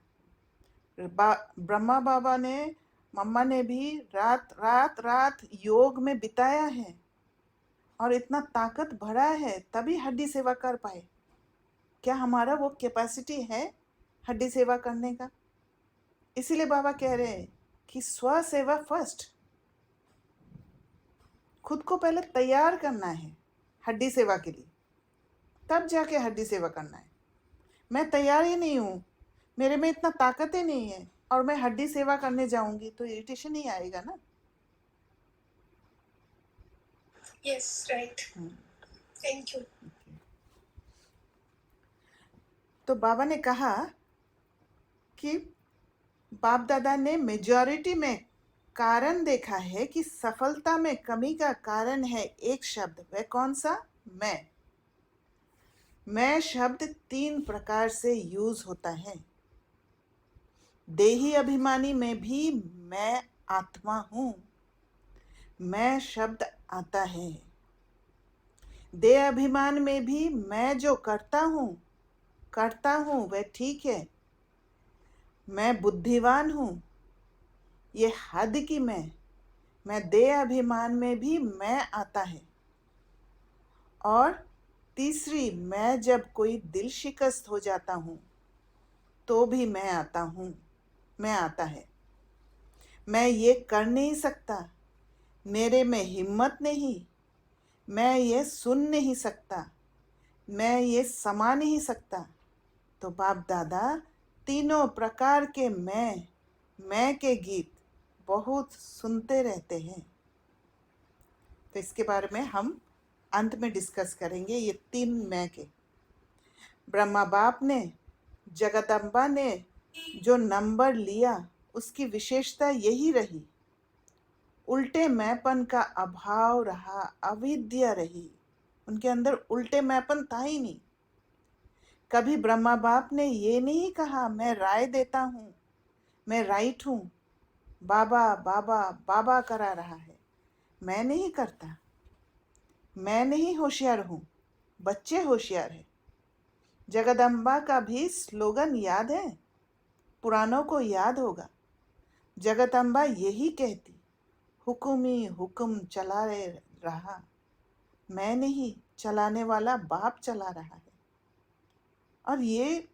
A: ब्रह्मा बाबा ने, मम्मा ने भी रात रात रात योग में बिताया है और इतना ताकत भरा है, तभी हड्डी सेवा कर पाए। क्या हमारा वो कैपेसिटी है हड्डी सेवा करने का? इसीलिए बाबा कह रहे हैं कि स्व सेवा फर्स्ट, खुद को पहले तैयार करना है हड्डी सेवा के लिए, तब जाके हड्डी सेवा करना है। मैं तैयार ही नहीं हूँ, मेरे में इतना ताकत ही नहीं है, और मैं हड्डी सेवा करने जाऊंगी तो इरिटेशन ही आएगा ना।
C: Yes, right, thank you.
A: तो बाबा ने कहा कि बाप दादा ने मेजॉरिटी में कारण देखा है कि सफलता में कमी का कारण है एक शब्द, वह कौन सा? मैं शब्द 3 प्रकार से यूज होता है। देही अभिमानी में भी मैं आत्मा हूँ। मैं शब्द आता है। देह अभिमान में भी मैं जो करता हूँ वह ठीक है। मैं बुद्धिवान हूँ, ये हद की मैं देह अभिमान में भी मैं आता है। और तीसरी, मैं जब कोई दिल शिकस्त हो जाता हूँ तो भी मैं आता हूँ, मैं आता है। मैं ये कर नहीं सकता, मेरे में हिम्मत नहीं, मैं ये सुन नहीं सकता, मैं ये समा नहीं सकता। तो बाप दादा तीनों प्रकार के मैं के गीत बहुत सुनते रहते हैं। तो इसके बारे में हम अंत में डिस्कस करेंगे, ये 3 मैं के। ब्रह्मा बाप ने, जगदम्बा ने जो नंबर लिया उसकी विशेषता यही रही, उल्टे मैंपन का अभाव रहा, अविद्या रही। उनके अंदर उल्टे मैंपन था ही नहीं। कभी ब्रह्मा बाप ने ये नहीं कहा मैं राय देता हूँ, मैं राइट हूँ, बाबा बाबा बाबा करा रहा है, मैं नहीं करता, मैं नहीं होशियार हूँ, बच्चे होशियार है। जगदम्बा का भी स्लोगन याद है, पुरानों को याद होगा। जगदम्बा यही कहती, हुक्म ही हुक्म चला रहा, मैं नहीं, चलाने वाला बाप चला रहा है। और ये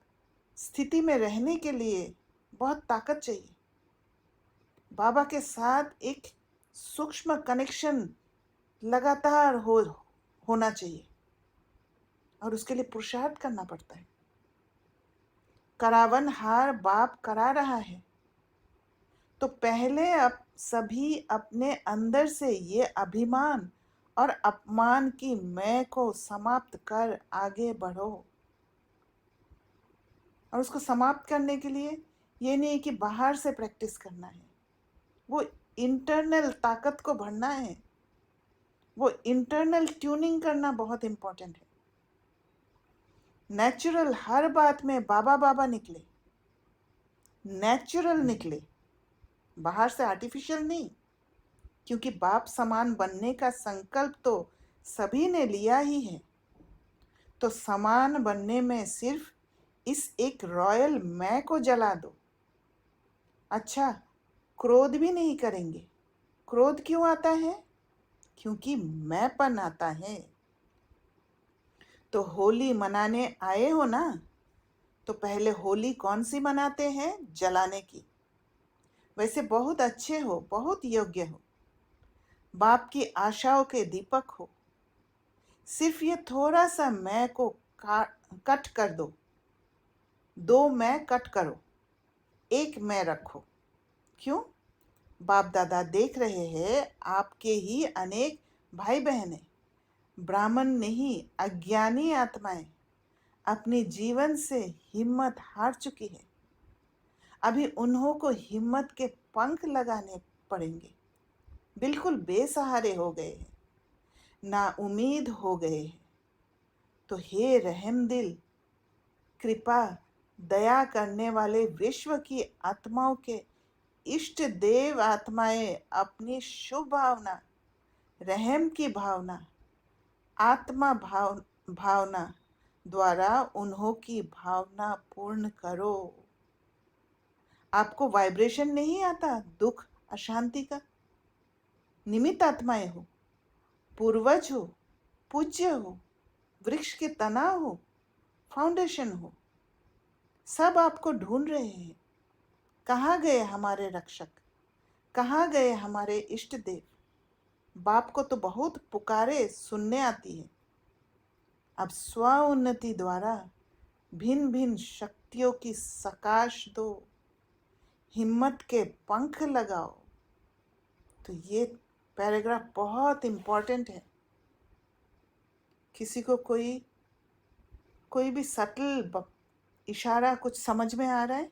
A: स्थिति में रहने के लिए बहुत ताकत चाहिए। बाबा के साथ एक सूक्ष्म कनेक्शन लगातार होना चाहिए और उसके लिए पुरुषार्थ करना पड़ता है। करावन हार बाप करा रहा है, तो पहले अब सभी अपने अंदर से ये अभिमान और अपमान की मैं को समाप्त कर आगे बढ़ो। और उसको समाप्त करने के लिए ये नहीं कि बाहर से प्रैक्टिस करना है, वो इंटरनल ताकत को भरना है, वो इंटरनल ट्यूनिंग करना बहुत इम्पोर्टेंट है। नेचुरल हर बात में बाबा बाबा निकले, नेचुरल निकले, बाहर से आर्टिफिशियल नहीं, क्योंकि बाप समान बनने का संकल्प तो सभी ने लिया ही है। तो समान बनने में सिर्फ इस एक रॉयल मैं को जला दो। अच्छा, क्रोध भी नहीं करेंगे। क्रोध क्यों आता है? क्योंकि मैंपन आता है। तो होली मनाने आए हो ना, तो पहले होली कौन सी मनाते हैं? जलाने की। वैसे बहुत अच्छे हो, बहुत योग्य हो, बाप की आशाओं के दीपक हो। सिर्फ ये थोड़ा सा मैं को कट कर दो, 2 मैं कट करो, 1 मैं रखो। क्यों? बाप दादा देख रहे हैं आपके ही अनेक भाई बहनें, ब्राह्मण नहीं, अज्ञानी आत्माएं अपनी जीवन से हिम्मत हार चुकी है। अभी उन्हों को हिम्मत के पंख लगाने पड़ेंगे। बिल्कुल बेसहारे हो गए हैं, ना उम्मीद हो गए हैं। तो हे रहम दिल, कृपा, दया करने वाले विश्व की आत्माओं के इष्ट देव आत्माएं अपनी शुभ भावना, रहम की भावना, आत्मा भावना द्वारा उन्हों की भावना पूर्ण करो। आपको वाइब्रेशन नहीं आता दुख अशांति का? निमित्त आत्माएं हो, पूर्वज हो, पूज्य हो, वृक्ष के तना हो, फाउंडेशन हो, सब आपको ढूंढ रहे हैं। कहाँ गए हमारे रक्षक? कहाँ गए हमारे इष्ट देव? बाप को तो बहुत पुकारे सुनने आती है। अब स्व उन्नति द्वारा भिन्न भिन्न शक्तियों की सकाश दो, हिम्मत के पंख लगाओ। तो ये पैराग्राफ बहुत इम्पोर्टेंट है। किसी को कोई भी सटल इशारा कुछ समझ में आ रहा है?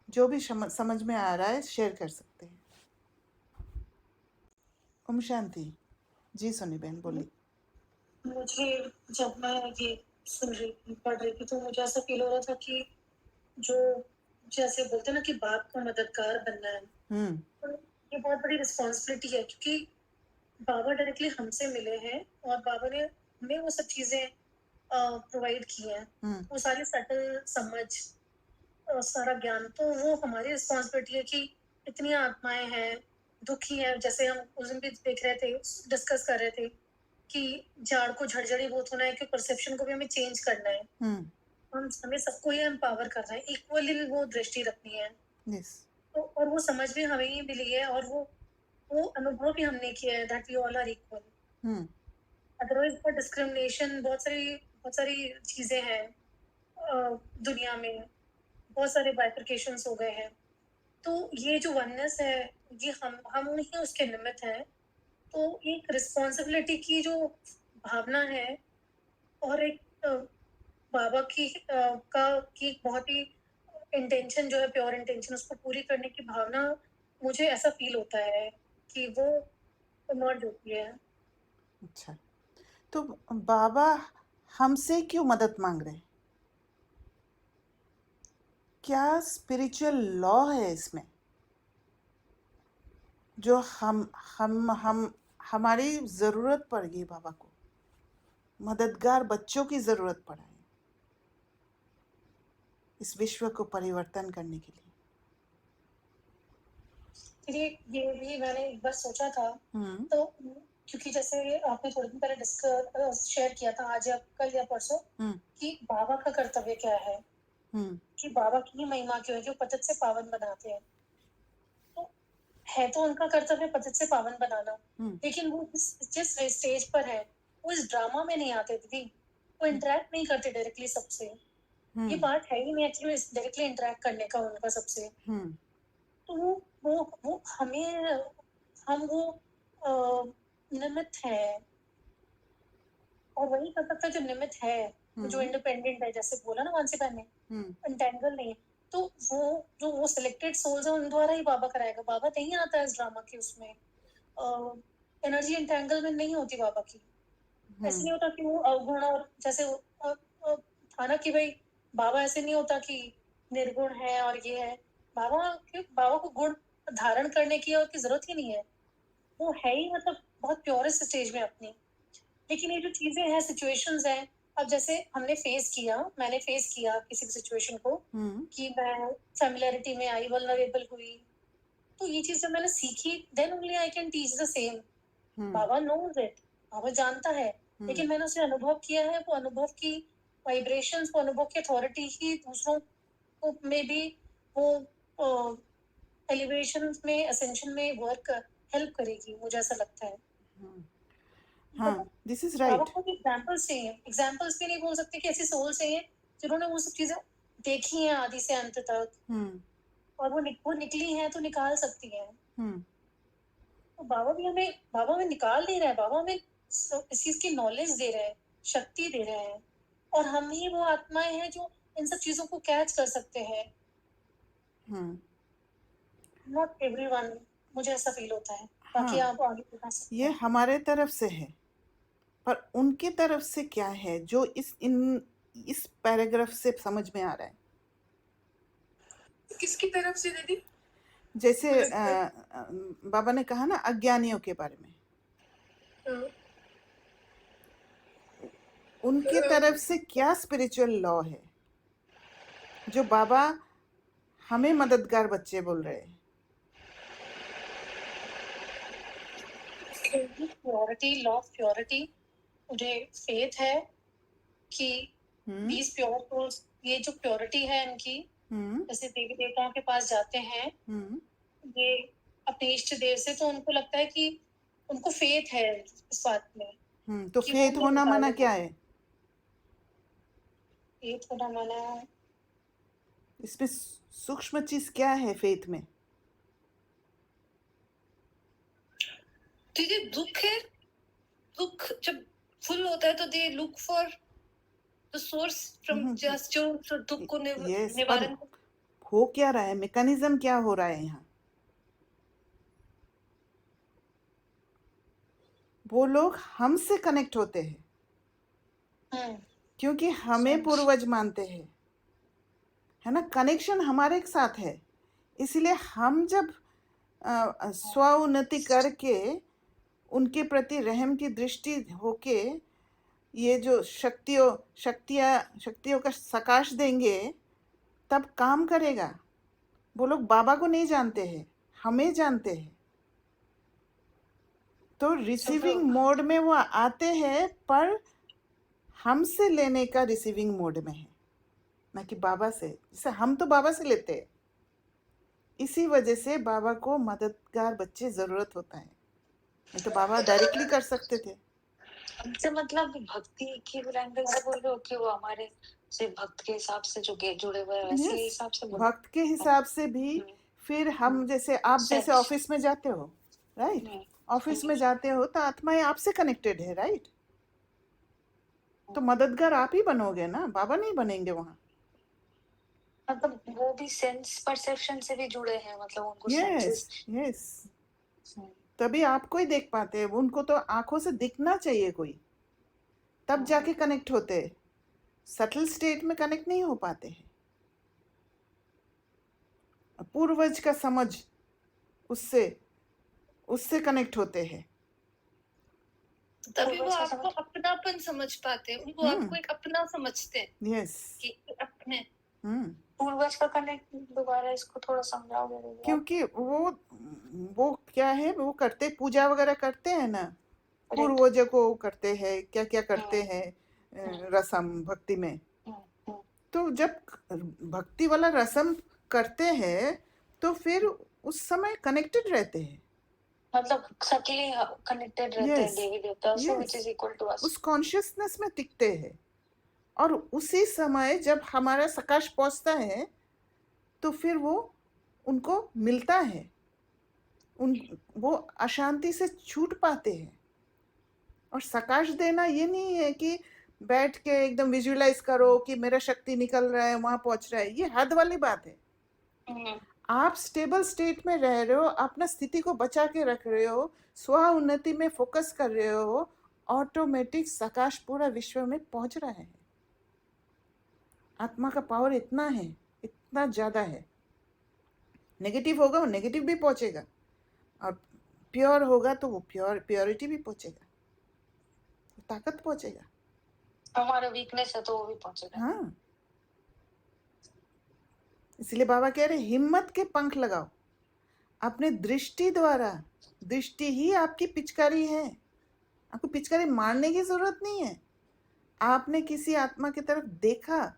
A: जो भी समझ में आ रहा है शेयर कर सकते हैं। ओम शांति। जी सोनी बहन बोली।
F: मुझे जब मैं ये पढ़ रही थी तो मुझे ऐसा फील हो रहा था कि जो जैसे बोलते हैं ना कि बाप का मददगार बनना है, तो ये बहुत बड़ी रिस्पॉन्सिबिलिटी है, क्योंकि बाबा डायरेक्टली हमसे मिले हैं और बाबा ने हमें वो सब चीजें प्रोवाइड की हैं, वो सारी सटल समझ और सारा ज्ञान, तो वो हमारी रिस्पॉन्सिबिलिटी है कि इतनी आत्माएं हैं, दुखी हैं, जैसे हम उस दिन भी देख रहे थे, डिस्कस कर रहे थे कि झाड़ को झड़झड़ी बहुत होना है, कि परसेप्शन को भी हमें चेंज करना है, हमें सबको ही एम्पावर करना है, इक्वली वो दृष्टि रखनी है। तो और वो समझ भी हमें ही मिली है, और वो अनुभव भी हमने किया है that we all are equal. Otherwise for discrimination बहुत सारी चीजें हैं दुनिया में, बहुत सारे बाइफरकेशंस हो गए हैं। तो ये जो वननेस है, ये हम ही उसके निमित्त हैं। तो एक रिस्पॉन्सिबिलिटी की जो भावना है, और एक बाबा की एक बहुत ही इंटेंशन जो है, प्योर इंटेंशन, उसको पूरी करने की भावना, मुझे ऐसा फील होता है कि वो इमर्ज होती है।
A: अच्छा, तो बाबा हमसे क्यों मदद मांग रहे हैं? क्या स्पिरिचुअल लॉ है इसमें जो हम हमारी जरूरत पड़ गई, बाबा को मददगार बच्चों की जरूरत पड़ा है इस विश्व को परिवर्तन करने के लिए?
F: ये भी मैंने एक बार सोचा था, तो क्योंकि जैसे आपने थोड़ी दिन पहले शेयर किया था, आज या कल या परसों, कि बाबा का कर्तव्य क्या है, कि बाबा की महिमा क्यों है, जो पतित से पावन बनाते हैं। तो है तो उनका कर्तव्य पतित से पावन बनाना, लेकिन वो जिस स्टेज पर है, वो इस ड्रामा में नहीं आते दीदी, वो इंटरेक्ट नहीं करते डायरेक्टली सबसे। ये पार्ट है ही नहीं एक्चुअली डायरेक्टली इंटरेक्ट करने का उनका सबसे। तो वो हमें, हम वो निमित्त है, और वही कर सकता है जो निमित्त है, जो इंडिपेंडेंट है, जैसे बोला ना मानसी बहन ने, इंटेंगल नहीं है। तो वो सिलेक्टेड सोल्स है, उन द्वारा ही बाबा कराएगा। बाबा नहीं आता है इस ड्रामा के उसमें, एनर्जी एंटेंगलमेंट नहीं होती बाबा की। ऐसे नहीं होता कि वो अवगुण, और जैसे था ना कि भाई बाबा ऐसे नहीं होता कि निर्गुण है और ये है। बाबा को गुण धारण करने की और की जरूरत ही नहीं है, वो है ही मतलब बहुत प्योरेस्ट स्टेज में अपनी। लेकिन ये जो चीजें हैं, सिचुएशंस हैं, अब जैसे मैंने फेस किया किसी भी सिचुएशन को, कि मैं फेमिलियरिटी में आई, वल्नरेबल हुई, तो ये चीज जब मैंने सीखी, then only I can teach the same. बाबा नोज इट, बाबा जानता है, लेकिन मैंने उसे अनुभव किया है, वो अनुभव की वाइब्रेशंस, वो अनुभव की अथॉरिटी ही दूसरों को में भी वो एलिवेशन में, असेंशन में वर्क हेल्प करेगी, मुझे ऐसा लगता है।
A: हाँ, दिस इज राइट।
F: एग्जाम्पल्स चाहिए, एग्जाम्पल्स भी नहीं बोल सकते कि ऐसी सोल चाहिए जिन्होंने वो सब चीजें देखी हैं आदि से अंत तक, और वो निकली हैं तो निकाल सकती हैं। तो बाबा हमें निकाल नहीं रहा है, बाबा हमें इस चीज की नॉलेज दे रहे हैं, शक्ति दे रहे हैं, और हम ही वो आत्माएं हैं जो इन सब चीजों को कैच कर सकते हैं। नॉट एवरीवन, मुझे ऐसा फील होता है। बाकी आप आगे बता सकते हैं।
A: ये हमारे तरफ से है, पर उनकी तरफ से क्या है जो इस पैराग्राफ से समझ में आ रहा है?
C: किसकी तरफ से दीदी?
A: जैसे बाबा ने कहा ना अज्ञानियों के बारे में, उनकी तरफ से क्या स्पिरिचुअल लॉ है जो बाबा हमें मददगार बच्चे बोल रहे हैं?
F: प्योरिटी, लॉ ऑफ प्योरिटी, मुझे फेथ है कि these प्योर सोल्स, ये जो प्योरिटी है इनकी, जैसे देवी देवताओं के पास जाते हैं ये अपने इष्ट देव से, तो उनको लगता है कि उनको फेथ है इस बात में।
A: तो फेथ होना माना क्या है?
F: फेथ होना माना,
A: इसमें सूक्ष्म चीज क्या है फेथ में?
B: दीदी दुख है, दुख जब फुल होता है तो they look for the source from just, जो दुख को निवारण।
A: हो क्या रहा है, मैकेनिज्म क्या हो रहा है यहाँ? वो लोग हमसे कनेक्ट होते हैं क्योंकि हमें पूर्वज मानते हैं, है ना, कनेक्शन हमारे साथ है। इसलिए हम जब स्व उन्नति करके उनके प्रति रहम की दृष्टि होके ये जो शक्तियों का सकाश देंगे तब काम करेगा। वो लोग बाबा को नहीं जानते हैं, हमें जानते हैं। तो रिसीविंग मोड में वो आते हैं, पर हमसे लेने का रिसीविंग मोड में है, ना कि बाबा से। जैसे हम तो बाबा से लेते हैं, इसी वजह से बाबा को मददगार बच्चे जरूरत होता है। नहीं तो बाबा डायरेक्टली कर सकते थे।
G: हमसे मतलब भक्ति की एंगल से बोल रहे हो कि वो हमारे से भक्त के हिसाब से जो जुड़े हुए हैं वैसे हिसाब से
A: भक्त के हिसाब से भी। फिर हम जैसे आप जैसे ऑफिस में जाते हो, राइट? ऑफिस में जाते हो तो आत्माएं आपसे कनेक्टेड है, राइट? तो मददगार आप ही बनोगे ना, बाबा नहीं बनेंगे वहाँ।
G: मतलब वो भी सेंस परसेप्शन से भी जुड़े हैं, मतलब उनको
A: यस तभी आपको ही देख पाते हैं। उनको तो आंखों से दिखना चाहिए कोई, तब जाके कनेक्ट होते हैं। सटल स्टेट में कनेक्ट नहीं हो पाते हैं। पूर्वज का समझ उससे कनेक्ट होते हैं।
B: तभी वो आपको अपनापन समझ पाते हैं, उनको आपको एक अपना समझते हैं।
A: यस
B: कि अपने
G: पूर्वज का कनेक्ट दोबारा इसको थोड़ा समझाओगे?
A: क्योंकि वो क्या है, वो करते पूजा वगैरह करते हैं ना, पूर्वजों को करते हैं, क्या क्या करते हैं रसम भक्ति में। तो जब भक्ति वाला रसम करते हैं तो फिर उस समय कनेक्टेड रहते हैं,
G: मतलब सटली कनेक्टेड रहते हैं देवी देवता से, which is equal to us.
A: उस कॉन्शियसनेस में टिकते हैं। और उसी समय जब हमारा सकाश पहुंचता है तो फिर वो उनको मिलता है, वो अशांति से छूट पाते हैं। और सकाश देना ये नहीं है कि बैठ के एकदम विजुअलाइज करो कि मेरा शक्ति निकल रहा है, वहां पहुंच रहा है। ये हद वाली बात है। आप स्टेबल स्टेट में रह रहे हो, अपना स्थिति को बचा के रख रहे हो, स्व उन्नति में फोकस कर रहे हो, ऑटोमेटिक सकाश पूरा विश्व में पहुंच रहा है। आत्मा का पावर इतना है, इतना ज्यादा है। नेगेटिव होगा वो नेगेटिव भी पहुंचेगा, और प्योर होगा तो वो प्योरिटी भी पहुंचेगा, ताकत पहुंचेगा।
G: हमारा वीकनेस है तो वो भी पहुंचेगा।
A: हाँ, इसलिए बाबा कह रहे हिम्मत के पंख लगाओ अपने दृष्टि द्वारा। दृष्टि ही आपकी पिचकारी है। आपको पिचकारी मारने की जरूरत नहीं है। आपने किसी आत्मा की तरफ देखा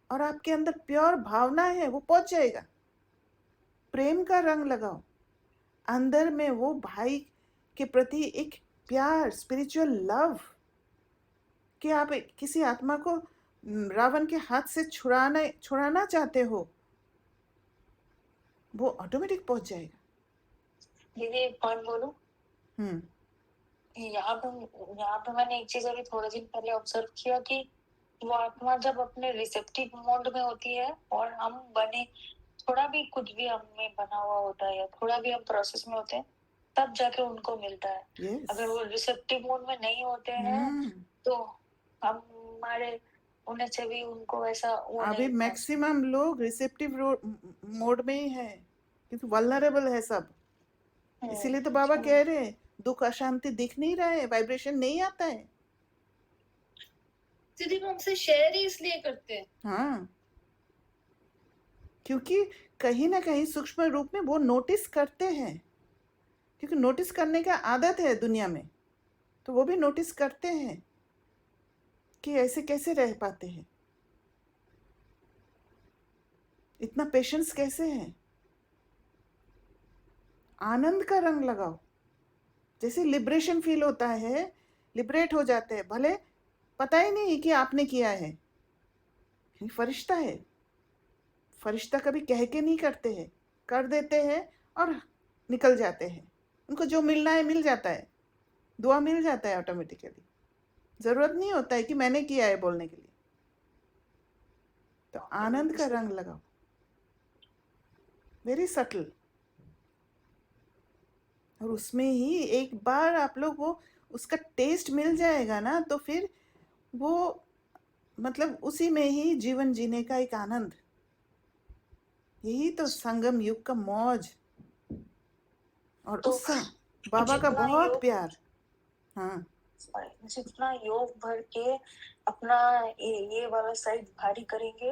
A: और आपके अंदर प्योर भावना है, वो पहुंच जाएगा। प्रेम का रंग लगाओ अंदर में, वो भाई के प्रति एक प्यार, स्पिरिचुअल लव, कि आप किसी आत्मा को रावण के हाथ से छुड़ाना चाहते हो, वो ऑटोमेटिक पहुंच जाएगा।
G: दीदी एक पॉइंट बोलूं? यहाँ पे मैंने एक चीज अभी थोड़े दिन पहले ऑब्जर्व किया कि वो आत्मा जब अपने रिसेप्टिव मोड में होती है और हम बने थोड़ा भी कुछ भी हमें बना हुआ होता है या थोड़ा भी हम प्रोसेस में होते हैं, तब जाके उनको मिलता है।
A: yes.
G: अगर वो रिसेप्टिव मोड में नहीं होते हैं तो हमारे होने से भी उनको ऐसा
A: अभी मैक्सिमम लोग रिसेप्टिव मोड में ही है, क्योंकि वल्नरेबल है सब। इसीलिए तो बाबा कह रहे हैं दुख अशांति दिख नहीं रहा है, वाइब्रेशन नहीं आता है।
B: दीदी वो हमसे शेयर ही इसलिए करते हैं।
A: हाँ, क्योंकि कहीं ना कहीं सूक्ष्म रूप में वो नोटिस करते हैं, क्योंकि नोटिस करने का आदत है दुनिया में, तो वो भी नोटिस करते हैं कि ऐसे कैसे रह पाते हैं, इतना पेशेंस कैसे है। आनंद का रंग लगाओ, जैसे लिबरेशन फील होता है, लिबरेट हो जाते हैं, भले पता ही नहीं कि आपने किया है। फरिश्ता है, फरिश्ता कभी कह के नहीं करते हैं, कर देते हैं और निकल जाते हैं। उनको जो मिलना है मिल जाता है, दुआ मिल जाता है ऑटोमेटिकली। जरूरत नहीं होता है कि मैंने किया है बोलने के लिए। तो आनंद का रंग लगाओ, वेरी सटल, और उसमें ही एक बार आप लोग वो उसका टेस्ट मिल जाएगा ना, तो फिर वो मतलब उसी में ही जीवन जीने का एक आनंद, यही तो संगम युग का मौज, और
G: तो
A: उस समय बाबा का
G: जितना
A: बहुत
G: योग
A: प्यार। हाँ,
G: जितना योग भर के अपना ये वाला साइड भारी करेंगे,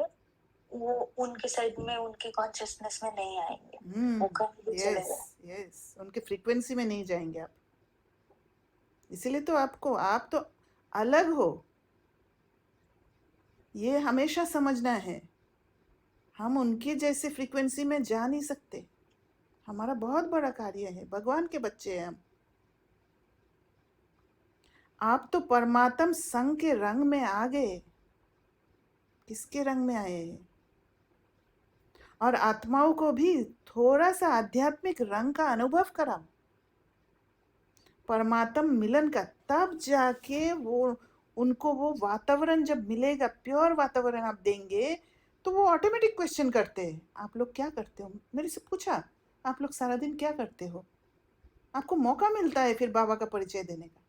G: वो उनके साइड में, उनके कॉन्शियसनेस में नहीं आएंगे, वो कहीं भी चले गए।
A: यस, उनके फ्रीक्वेंसी में नहीं जाएंगे आप। इसीलिए तो आप तो अलग हो, ये हमेशा समझना है। हम उनके जैसे फ्रीक्वेंसी में जा नहीं सकते। हमारा बहुत बड़ा कार्य है, भगवान के बच्चे हैं हम। आप तो परमात्म संग के रंग में आ गए। किसके रंग में आए हैं? और आत्माओं को भी थोड़ा सा आध्यात्मिक रंग का अनुभव कराओ, परमात्म मिलन का। तब जाके वो उनको वो वातावरण जब मिलेगा, प्योर वातावरण आप देंगे, तो वो ऑटोमेटिक क्वेश्चन करते हैं, आप लोग क्या करते हो? मेरे से पूछा, आप लोग सारा दिन क्या करते हो? आपको मौका मिलता है फिर बाबा का परिचय देने का।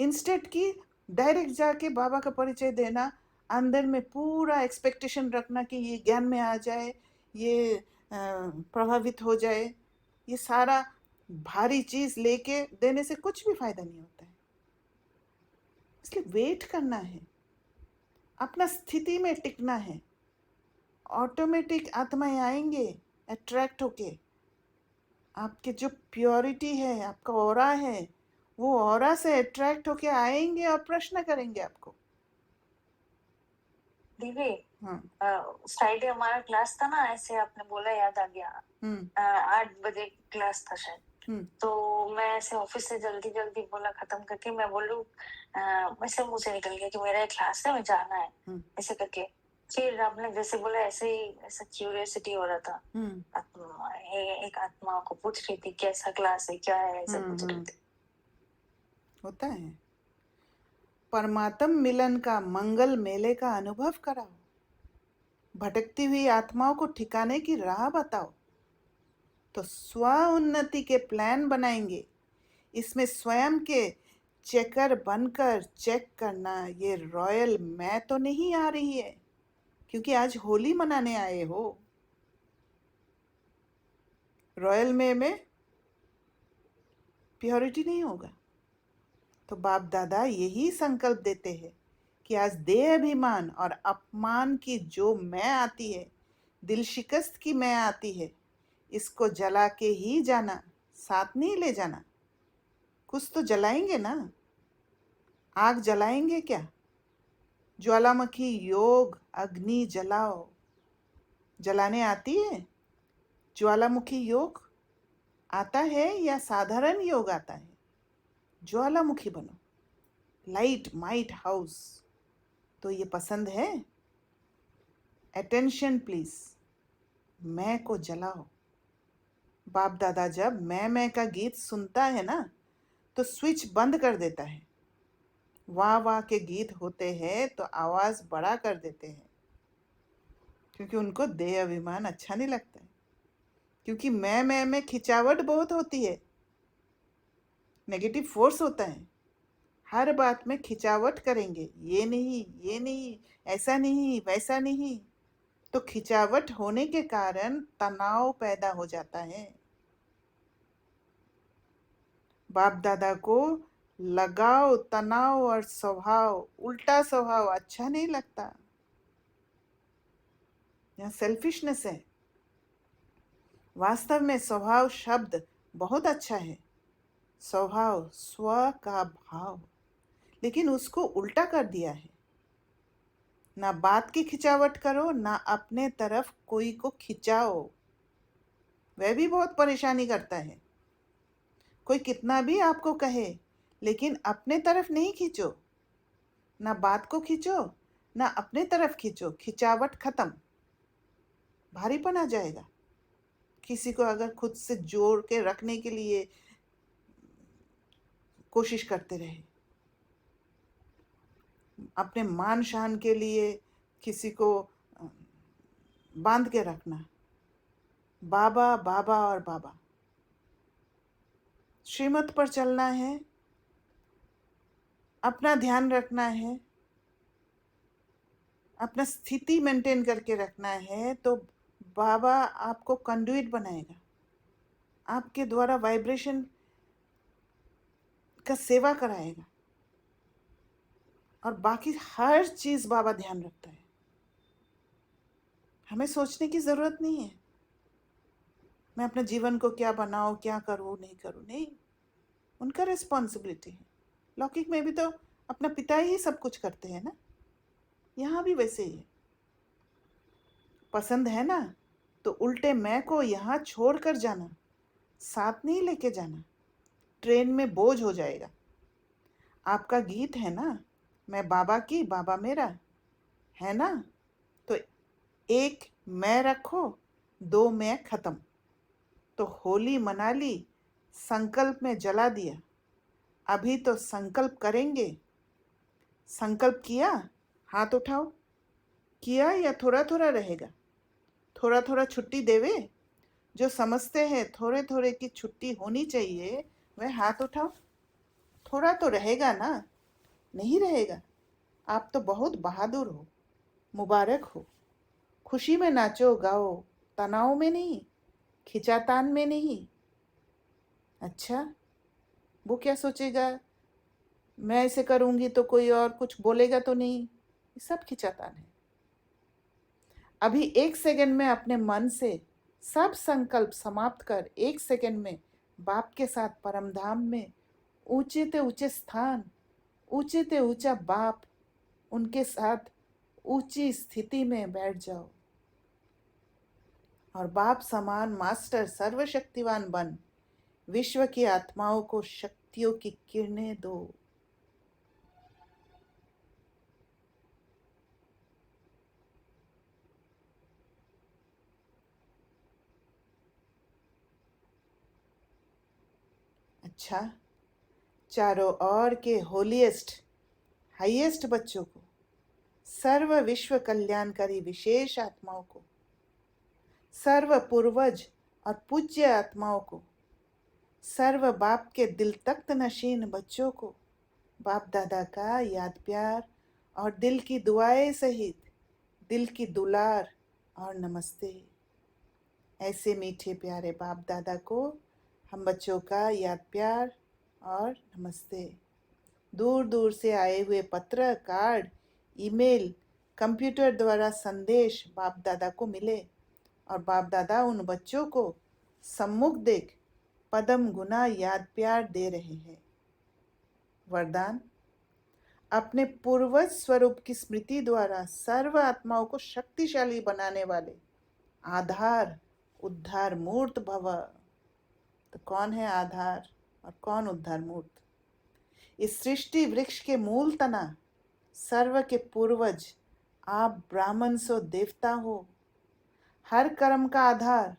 A: इंस्टेड की डायरेक्ट जाके बाबा का परिचय देना, अंदर में पूरा एक्सपेक्टेशन रखना कि ये ज्ञान में आ जाए, ये प्रभावित हो जाए, ये सारा भारी चीज लेके देने से कुछ भी फायदा नहीं होता है। इसलिए वेट करना है, अपना स्थिति में टिकना है। ऑटोमेटिक आत्माएं आएंगे अट्रैक्ट होके। आपके जो प्योरिटी है, आपका ऑरा है, वो ऑरा से अट्रैक्ट होके आएंगे और प्रश्न करेंगे आपको।
G: दीदी,
A: हाँ,
G: फ्राइडे हमारा क्लास था ना, ऐसे आपने बोला याद आ गया। 8 बजे क्लास था शायद। तो मैं ऐसे ऑफिस से जल्दी जल्दी बोला खत्म करके, मैं बोलूं वैसे मुंह से निकल गया कि मेरा एक क्लास है, मैं जाना है, ऐसे करके। फिर आपने जैसे बोला, ऐसे ही ऐसा क्यूरियोसिटी हो रहा था। एक आत्मा को पूछ रही थी कैसा क्लास है, क्या है, ऐसा पूछ रही थी।
A: होता है। परमात्म मिलन का, मंगल मेले का अनुभव कराओ, भटकती हुई आत्माओं को ठिकाने की राह बताओ, तो स्व उन्नति के प्लान बनाएंगे। इसमें स्वयं के चेकर बनकर चेक करना, ये रॉयल मैं तो नहीं आ रही है, क्योंकि आज होली मनाने आए हो। रॉयल में प्योरिटी नहीं होगा। तो बाप दादा यही संकल्प देते हैं कि आज देह अभिमान और अपमान की जो मैं आती है, दिल शिकस्त की मैं आती है, इसको जला के ही जाना, साथ नहीं ले जाना। कुछ तो जलाएंगे ना, आग जलाएंगे क्या? ज्वालामुखी योग अग्नि जलाओ। जलाने आती है? ज्वालामुखी योग आता है या साधारण योग आता है? ज्वालामुखी बनो, लाइट माइट हाउस। तो ये पसंद है? अटेंशन प्लीज, मैं को जलाओ। बाप दादा जब मैं का गीत सुनता है ना, तो स्विच बंद कर देता है। वाह वाह के गीत होते हैं तो आवाज बड़ा कर देते हैं, क्योंकि उनको देह अभिमान अच्छा नहीं लगता है। क्योंकि मैं में खिंचावट बहुत होती है, नेगेटिव फोर्स होता है। हर बात में खिंचावट करेंगे, ये नहीं, ऐसा नहीं, वैसा नहीं। तो खिंचावट होने के कारण तनाव पैदा हो जाता है। बाप दादा को लगाव, तनाव और स्वभाव, उल्टा स्वभाव अच्छा नहीं लगता। यह सेल्फिशनेस है। वास्तव में स्वभाव शब्द बहुत अच्छा है। स्वभाव, स्व का भाव, लेकिन उसको उल्टा कर दिया है। ना बात की खिंचावट करो, ना अपने तरफ कोई को खिंचाओ, वह भी बहुत परेशानी करता है। कोई कितना भी आपको कहे, लेकिन अपने तरफ नहीं खींचो। ना बात को खींचो, ना अपने तरफ खींचो। खिंचावट खत्म, भारीपन आ जाएगा। किसी को अगर खुद से जोड़ के रखने के लिए कोशिश करते रहे, अपने मान शान के लिए किसी को बांध के रखना, बाबा बाबा और बाबा। श्रीमत पर चलना है, अपना ध्यान रखना है, अपना स्थिति मेंटेन करके रखना है तो बाबा आपको कंडुइट बनाएगा, आपके द्वारा वाइब्रेशन का सेवा कराएगा, और बाकी हर चीज बाबा ध्यान रखता है। हमें सोचने की जरूरत नहीं है मैं अपने जीवन को क्या बनाऊं, क्या करूं, नहीं करूं, नहीं, उनका रिस्पॉन्सिबिलिटी है। लौकिक में भी तो अपना पिता ही सब कुछ करते हैं ना, यहाँ भी वैसे ही है। पसंद है ना तो उल्टे मैं को यहाँ छोड़कर जाना, साथ नहीं लेके जाना, ट्रेन में बोझ हो जाएगा। आपका गीत है ना, मैं बाबा की बाबा मेरा, है ना, तो एक मैं रखो, दो मैं खत्म। तो होली मना ली, संकल्प में जला दिया, अभी तो संकल्प करेंगे। संकल्प किया, हाथ उठाओ, किया या थोड़ा थोड़ा रहेगा? थोड़ा थोड़ा छुट्टी देवे? जो समझते हैं थोड़े थोड़े की छुट्टी होनी चाहिए, वह हाथ उठाओ। थोड़ा तो रहेगा ना? नहीं रहेगा? आप तो बहुत बहादुर हो, मुबारक हो। खुशी में नाचो गाओ, तनाव में नहीं, खिंचातान में नहीं। अच्छा, वो क्या सोचेगा, मैं ऐसे करूंगी तो कोई और कुछ बोलेगा तो नहीं, ये सब खिंचातान है। अभी 1 सेकंड में अपने मन से सब संकल्प समाप्त कर 1 सेकंड में बाप के साथ परमधाम में ऊंचे ते ऊंचे स्थान, ऊंचे ते ऊंचा बाप, उनके साथ ऊंची स्थिति में बैठ जाओ और बाप समान मास्टर सर्वशक्तिवान बन विश्व की आत्माओं को शक्तियों की किरणें दो। अच्छा, चारों ओर के होलीएस्ट हाईएस्ट बच्चों को, सर्व विश्व कल्याणकारी विशेष आत्माओं को, सर्व पूर्वज और पूज्य आत्माओं को, सर्व बाप के दिल तख्त नशीन बच्चों को बाप दादा का याद प्यार और दिल की दुआएं सहित दिल की दुलार और नमस्ते। ऐसे मीठे प्यारे बाप दादा को हम बच्चों का याद प्यार और नमस्ते। दूर दूर से आए हुए पत्र, कार्ड, ईमेल, कंप्यूटर द्वारा संदेश बाप दादा को मिले और बाप दादा उन बच्चों को सम्मुख देख पदम गुना याद प्यार दे रहे हैं। वरदान, अपने पूर्वज स्वरूप की स्मृति द्वारा सर्व आत्माओं को शक्तिशाली बनाने वाले आधार उद्धार मूर्त भव। तो कौन है आधार और कौन उद्धार मूर्त? इस सृष्टि वृक्ष के मूल तना, सर्व के पूर्वज आप ब्राह्मण सो देवता हो। हर कर्म का आधार,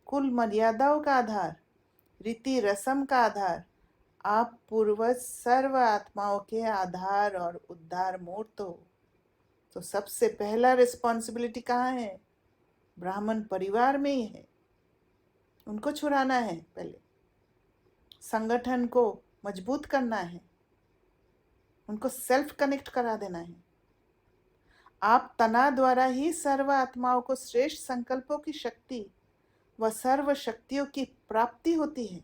A: कुल मर्यादाओं का आधार, रीति रस्म का आधार आप पूर्वज सर्व आत्माओं के आधार और उद्धार मूर्त हो। तो सबसे पहला रिस्पॉन्सिबिलिटी कहाँ है? ब्राह्मण परिवार में ही है, उनको छुड़ाना है, पहले संगठन को मजबूत करना है, उनको सेल्फ कनेक्ट करा देना है। आप तना द्वारा ही सर्व आत्माओं को श्रेष्ठ संकल्पों की शक्ति व सर्व शक्तियों की प्राप्ति होती है।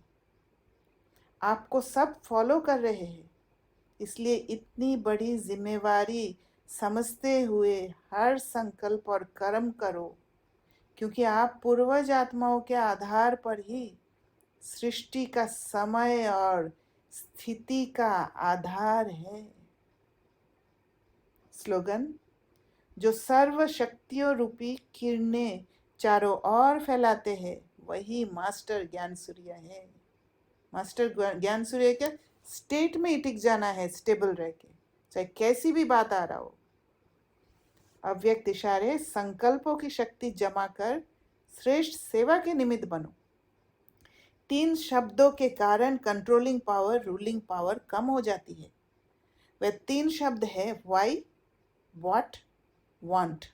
A: आपको सब फॉलो कर रहे हैं, इसलिए इतनी बड़ी जिम्मेवारी समझते हुए हर संकल्प और कर्म करो, क्योंकि आप पूर्वज आत्माओं के आधार पर ही सृष्टि का समय और स्थिति का आधार है। स्लोगन, जो सर्व शक्तियों रूपी किरणें चारों ओर फैलाते हैं वही मास्टर ज्ञान सूर्य है। मास्टर ज्ञान सूर्य क्या? स्टेट में ही टिक जाना है, स्टेबल रह के, चाहे कैसी भी बात आ रहा हो। अव्यक्त इशारे संकल्पों की शक्ति जमा कर श्रेष्ठ सेवा के निमित्त बनो। 3 शब्दों के कारण कंट्रोलिंग पावर, रूलिंग पावर कम हो जाती है। वह 3 शब्द है वाई, व्हाट, वांट।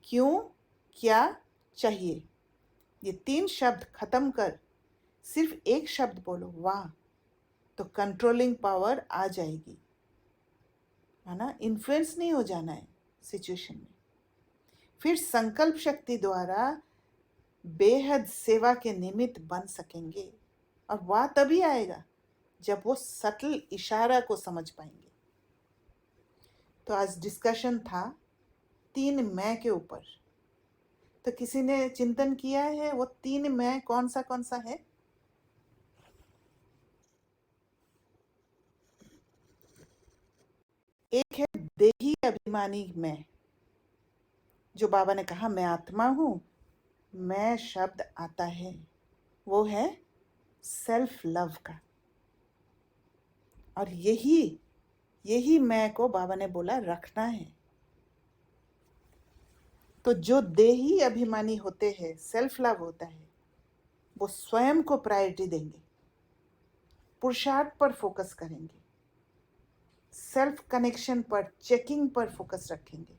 A: क्यों, क्या, चाहिए। ये 3 शब्द खत्म कर सिर्फ एक शब्द बोलो, वाह, तो कंट्रोलिंग पावर आ जाएगी, है ना? इन्फ्लुएंस नहीं हो जाना है, सिचुएशन में। फिर संकल्प शक्ति द्वारा बेहद सेवा के निमित्त बन सकेंगे, और वह तभी आएगा जब वो सटल इशारा को समझ पाएंगे। तो आज डिस्कशन था 3 मैं के ऊपर। तो किसी ने चिंतन किया है वो 3 मैं कौन सा है? एक है देही अभिमानी मैं, जो बाबा ने कहा मैं आत्मा हूं, मैं शब्द आता है, वो है सेल्फ लव का। और यही मैं को बाबा ने बोला रखना है। तो जो देही अभिमानी होते हैं, सेल्फ लव होता है, वो स्वयं को प्रायोरिटी देंगे, पुरुषार्थ पर फोकस करेंगे, सेल्फ कनेक्शन पर, चेकिंग पर फोकस रखेंगे,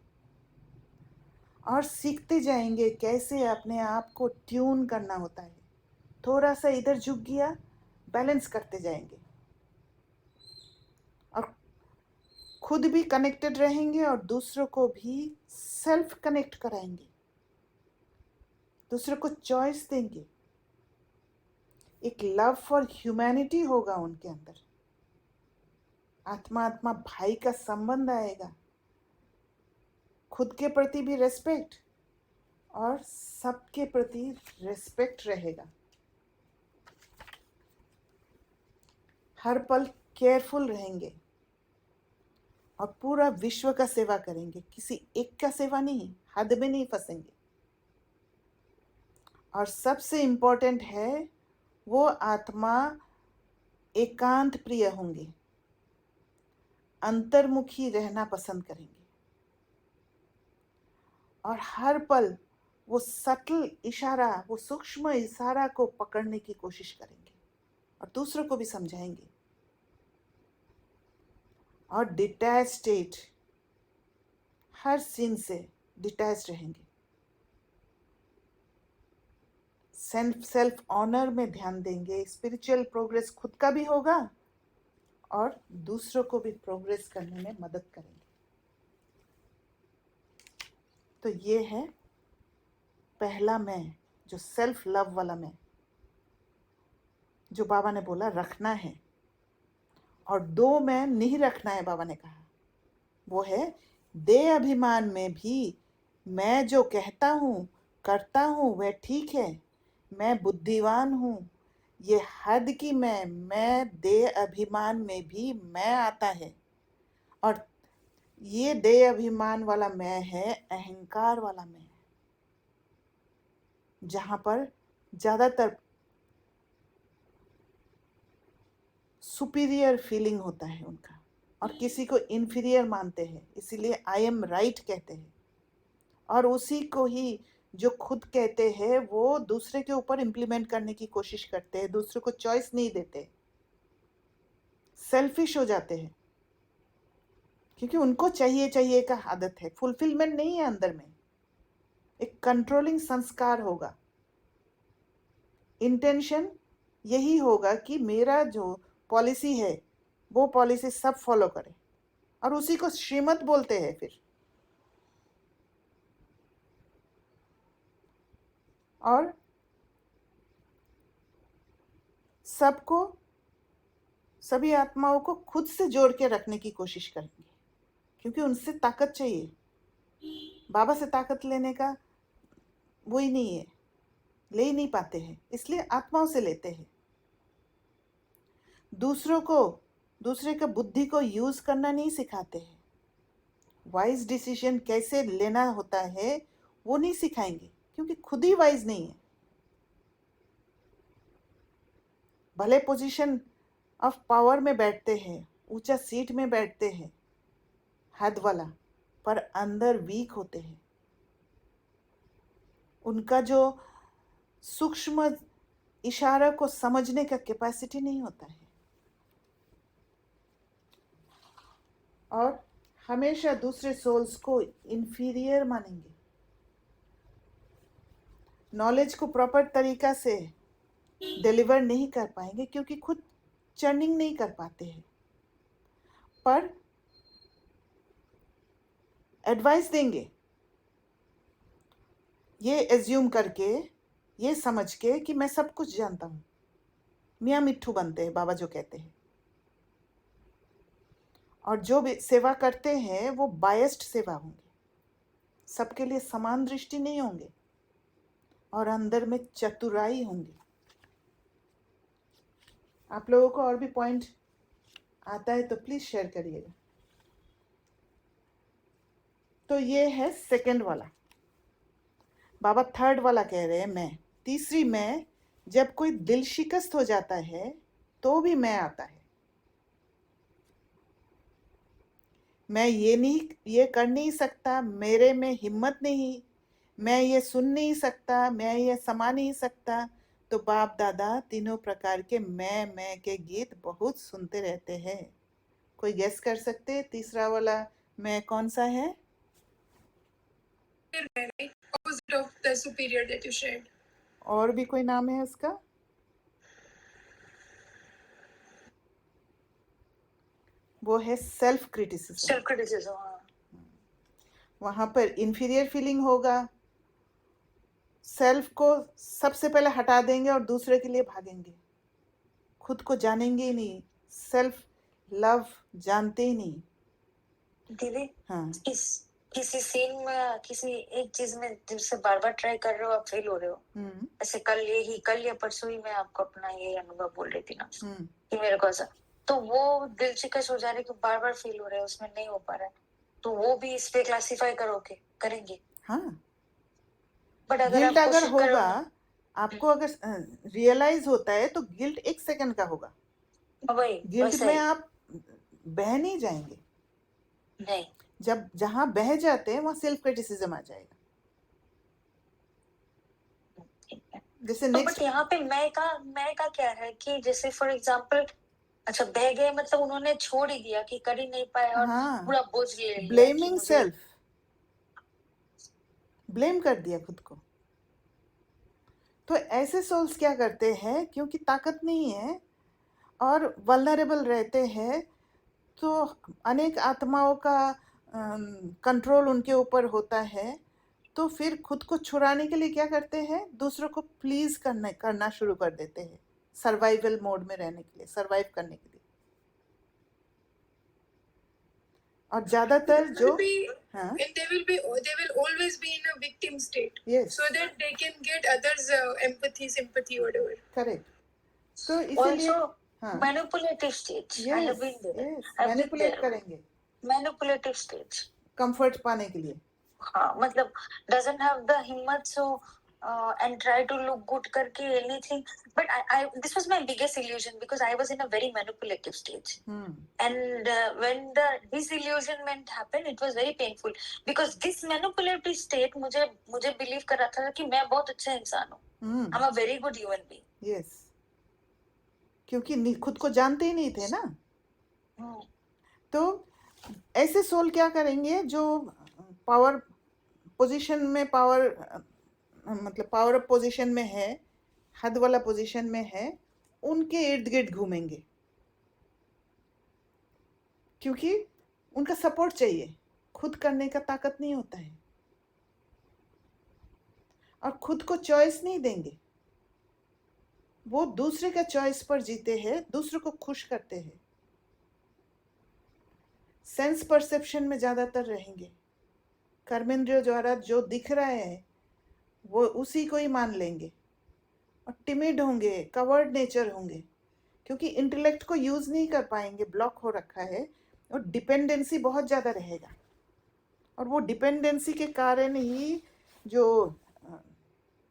A: और सीखते जाएंगे कैसे अपने आप को ट्यून करना होता है। थोड़ा सा इधर झुक गया, बैलेंस करते जाएंगे, और खुद भी कनेक्टेड रहेंगे और दूसरों को भी सेल्फ कनेक्ट कराएंगे, दूसरों को चॉइस देंगे। एक लव फॉर ह्यूमैनिटी होगा उनके अंदर, आत्मा भाई का संबंध आएगा, खुद के प्रति भी रेस्पेक्ट और सबके प्रति रेस्पेक्ट रहेगा। हर पल केयरफुल रहेंगे और पूरा विश्व का सेवा करेंगे, किसी एक का सेवा नहीं, हद में नहीं फंसेंगे। और सबसे इम्पोर्टेंट है वो आत्मा एकांत प्रिय होंगे, अंतर्मुखी रहना पसंद करेंगे, और हर पल वो सटल इशारा, वो सूक्ष्म इशारा को पकड़ने की कोशिश करेंगे और दूसरों को भी समझाएंगे। और डिटैच स्टेट, हर सीन से डिटैच रहेंगे। सेल्फ ऑनर में ध्यान देंगे, स्पिरिचुअल प्रोग्रेस खुद का भी होगा और दूसरों को भी प्रोग्रेस करने में मदद करेंगे। तो ये है पहला मैं, जो सेल्फ लव वाला मैं, जो बाबा ने बोला रखना है। और 2 मैं नहीं रखना है, बाबा ने कहा, वो है देह अभिमान में भी मैं जो कहता हूँ करता हूँ वह ठीक है, मैं बुद्धिवान हूँ, ये हद की मैं देह अभिमान में भी मैं आता है। और ये देह अभिमान वाला मैं है अहंकार वाला मैं, जहाँ पर ज़्यादातर सुपीरियर फीलिंग होता है उनका, और किसी को इन्फीरियर मानते हैं, इसीलिए आई एम राइट कहते हैं, और उसी को ही जो खुद कहते हैं वो दूसरे के ऊपर इम्प्लीमेंट करने की कोशिश करते हैं, दूसरे को चॉइस नहीं देते, सेल्फिश हो जाते हैं, क्योंकि उनको चाहिए का आदत है, फुलफिलमेंट नहीं है अंदर में। एक कंट्रोलिंग संस्कार होगा, इंटेंशन यही होगा कि मेरा जो पॉलिसी है वो पॉलिसी सब फॉलो करें, और उसी को श्रीमत बोलते हैं फिर। और सभी आत्माओं को खुद से जोड़ के रखने की कोशिश करेंगे, क्योंकि उनसे ताकत चाहिए। बाबा से ताकत लेने का वही नहीं है, ले ही नहीं पाते हैं, इसलिए आत्माओं से लेते हैं। दूसरे का बुद्धि को यूज करना नहीं सिखाते हैं, वाइज डिसीजन कैसे लेना होता है वो नहीं सिखाएंगे, क्योंकि खुद ही वाइज नहीं है। भले पोजीशन ऑफ पावर में बैठते हैं, ऊंचा सीट में बैठते हैं, हद वाला, पर अंदर वीक होते हैं। उनका जो सूक्ष्म इशारा को समझने का कैपेसिटी नहीं होता है, और हमेशा दूसरे सोल्स को इंफीरियर मानेंगे, नॉलेज को प्रॉपर तरीका से डिलीवर नहीं कर पाएंगे, क्योंकि खुद चर्निंग नहीं कर पाते हैं। पर एडवाइस देंगे, ये एज्यूम करके, ये समझ के कि मैं सब कुछ जानता हूँ। मियाँ मिट्ठू बनते हैं बाबा जो कहते हैं। और जो भी सेवा करते हैं वो बायस्ड सेवा होंगे, सबके लिए समान दृष्टि नहीं होंगे, और अंदर में चतुराई होंगी। आप लोगों को और भी पॉइंट आता है तो प्लीज शेयर करिएगा। तो ये है सेकंड वाला। बाबा थर्ड वाला कह रहे हैं मैं। तीसरी मैं, जब कोई दिल शिकस्त हो जाता है तो भी मैं आता है। मैं ये कर नहीं सकता, मेरे में हिम्मत नहीं, मैं ये सुन नहीं सकता, मैं ये समा नहीं सकता। तो बाप दादा तीनों प्रकार के मैं के गीत बहुत सुनते रहते हैं। कोई गेस कर सकते हैं तीसरा वाला मैं कौन सा है?
C: Opposite of the superior that you shared.
A: और भी कोई नाम है उसका? वो है सेल्फ क्रिटिसिज्म।
G: Self criticism.
A: वहां पर इंफीरियर फीलिंग होगा, सेल्फ को सबसे पहले हटा देंगे और दूसरे के लिए भागेंगे, खुद को जानेंगे ही नहीं, सेल्फ लव जानते ही नहीं।
G: दीदी,
A: हाँ,
G: किसी सीन में, किसी एक चीज में जिससे बार बार ट्राई कर रहे हो, आप फेल हो रहे हो, ऐसे कल या परसों ही मैं आपको अपना ये अनुभव बोल रही थी ना कि मेरे को ऐसा, तो वो दिल शिकस्त हो जा रही है कि बार बार फेल हो रहे हैं, उसमें नहीं हो पा रहा है, तो वो भी इस पे क्लासिफाई करेंगे।
A: हाँ।
G: बट अगर
A: गिल्ट
G: आप
A: अगर
G: कोशिश
A: होगा,
G: करो,
A: आपको अगर रियलाइज होता है तो गिल्ट 1 सेकंड का होगा।
G: वही
A: गिल्ट में आप बह नहीं जाएंगे।
G: नहीं,
A: जब जहां बह जाते हैं वहां सेल्फ क्रिटिसिज्म आ जाएगा। जैसे
G: तो
A: नेक्स्ट,
G: बट यहाँ पे मैं का क्या है कि जैसे फॉर एग्जांपल, अच्छा बह गए मतलब उन्होंने छोड़ ही दिया कि कर ही नहीं पाए और
A: हाँ,
G: पूरा बोझ ले लिया,
A: ब्लेमिंग सेल्फ, ब्लेम कर दिया खुद को। तो ऐसे सोल्स क्या करते हैं, क्योंकि ताकत नहीं है और वल्नरेबल रहते हैं, तो अनेक आत्माओं का कंट्रोल उनके ऊपर होता है, तो फिर खुद को छुड़ाने के लिए क्या करते हैं, दूसरों को प्लीज करना शुरू कर देते हैं, सर्वाइवल मोड में रहने के लिए, सर्वाइव करने के लिए। और ज्यादातर जो
C: they will always be in a victim state,
A: yes,
C: so that they can get others empathy, sympathy, whatever.
A: correct. तो इसीलिए
G: manipulative stage, I have been there,
A: manipulate करेंगे
G: मैनिपुलेटिव स्टेज,
A: कंफर्ट पाने के लिए।
G: हाँ, मतलब doesn't have the हिम्मत so and try to look good करके anything, but I this was my biggest illusion because I was in a very manipulative stage, and when the disillusionment happened it was very painful because this manipulative state मुझे believe कर रहा था कि मैं बहुत अच्छा इंसान हूँ, I'm a very good human being.
A: yes, क्योंकि खुद को जानते ही नहीं थे ना। तो ऐसे सोल क्या करेंगे, जो पावर पोजीशन में, मतलब पावर अप पोजीशन में है, हद वाला पोजीशन में है, उनके इर्द गिर्द घूमेंगे, क्योंकि उनका सपोर्ट चाहिए, खुद करने का ताकत नहीं होता है, और खुद को चॉइस नहीं देंगे, वो दूसरे का चॉइस पर जीते हैं, दूसरों को खुश करते हैं, सेंस परसेप्शन में ज्यादातर रहेंगे, कर्मेंद्रियों द्वारा जो दिख रहा है वो उसी को ही मान लेंगे, और टिमिड होंगे, कवर्ड नेचर होंगे, क्योंकि इंटेलेक्ट को यूज नहीं कर पाएंगे, ब्लॉक हो रखा है, और डिपेंडेंसी बहुत ज्यादा रहेगा, और वो डिपेंडेंसी के कारण ही जो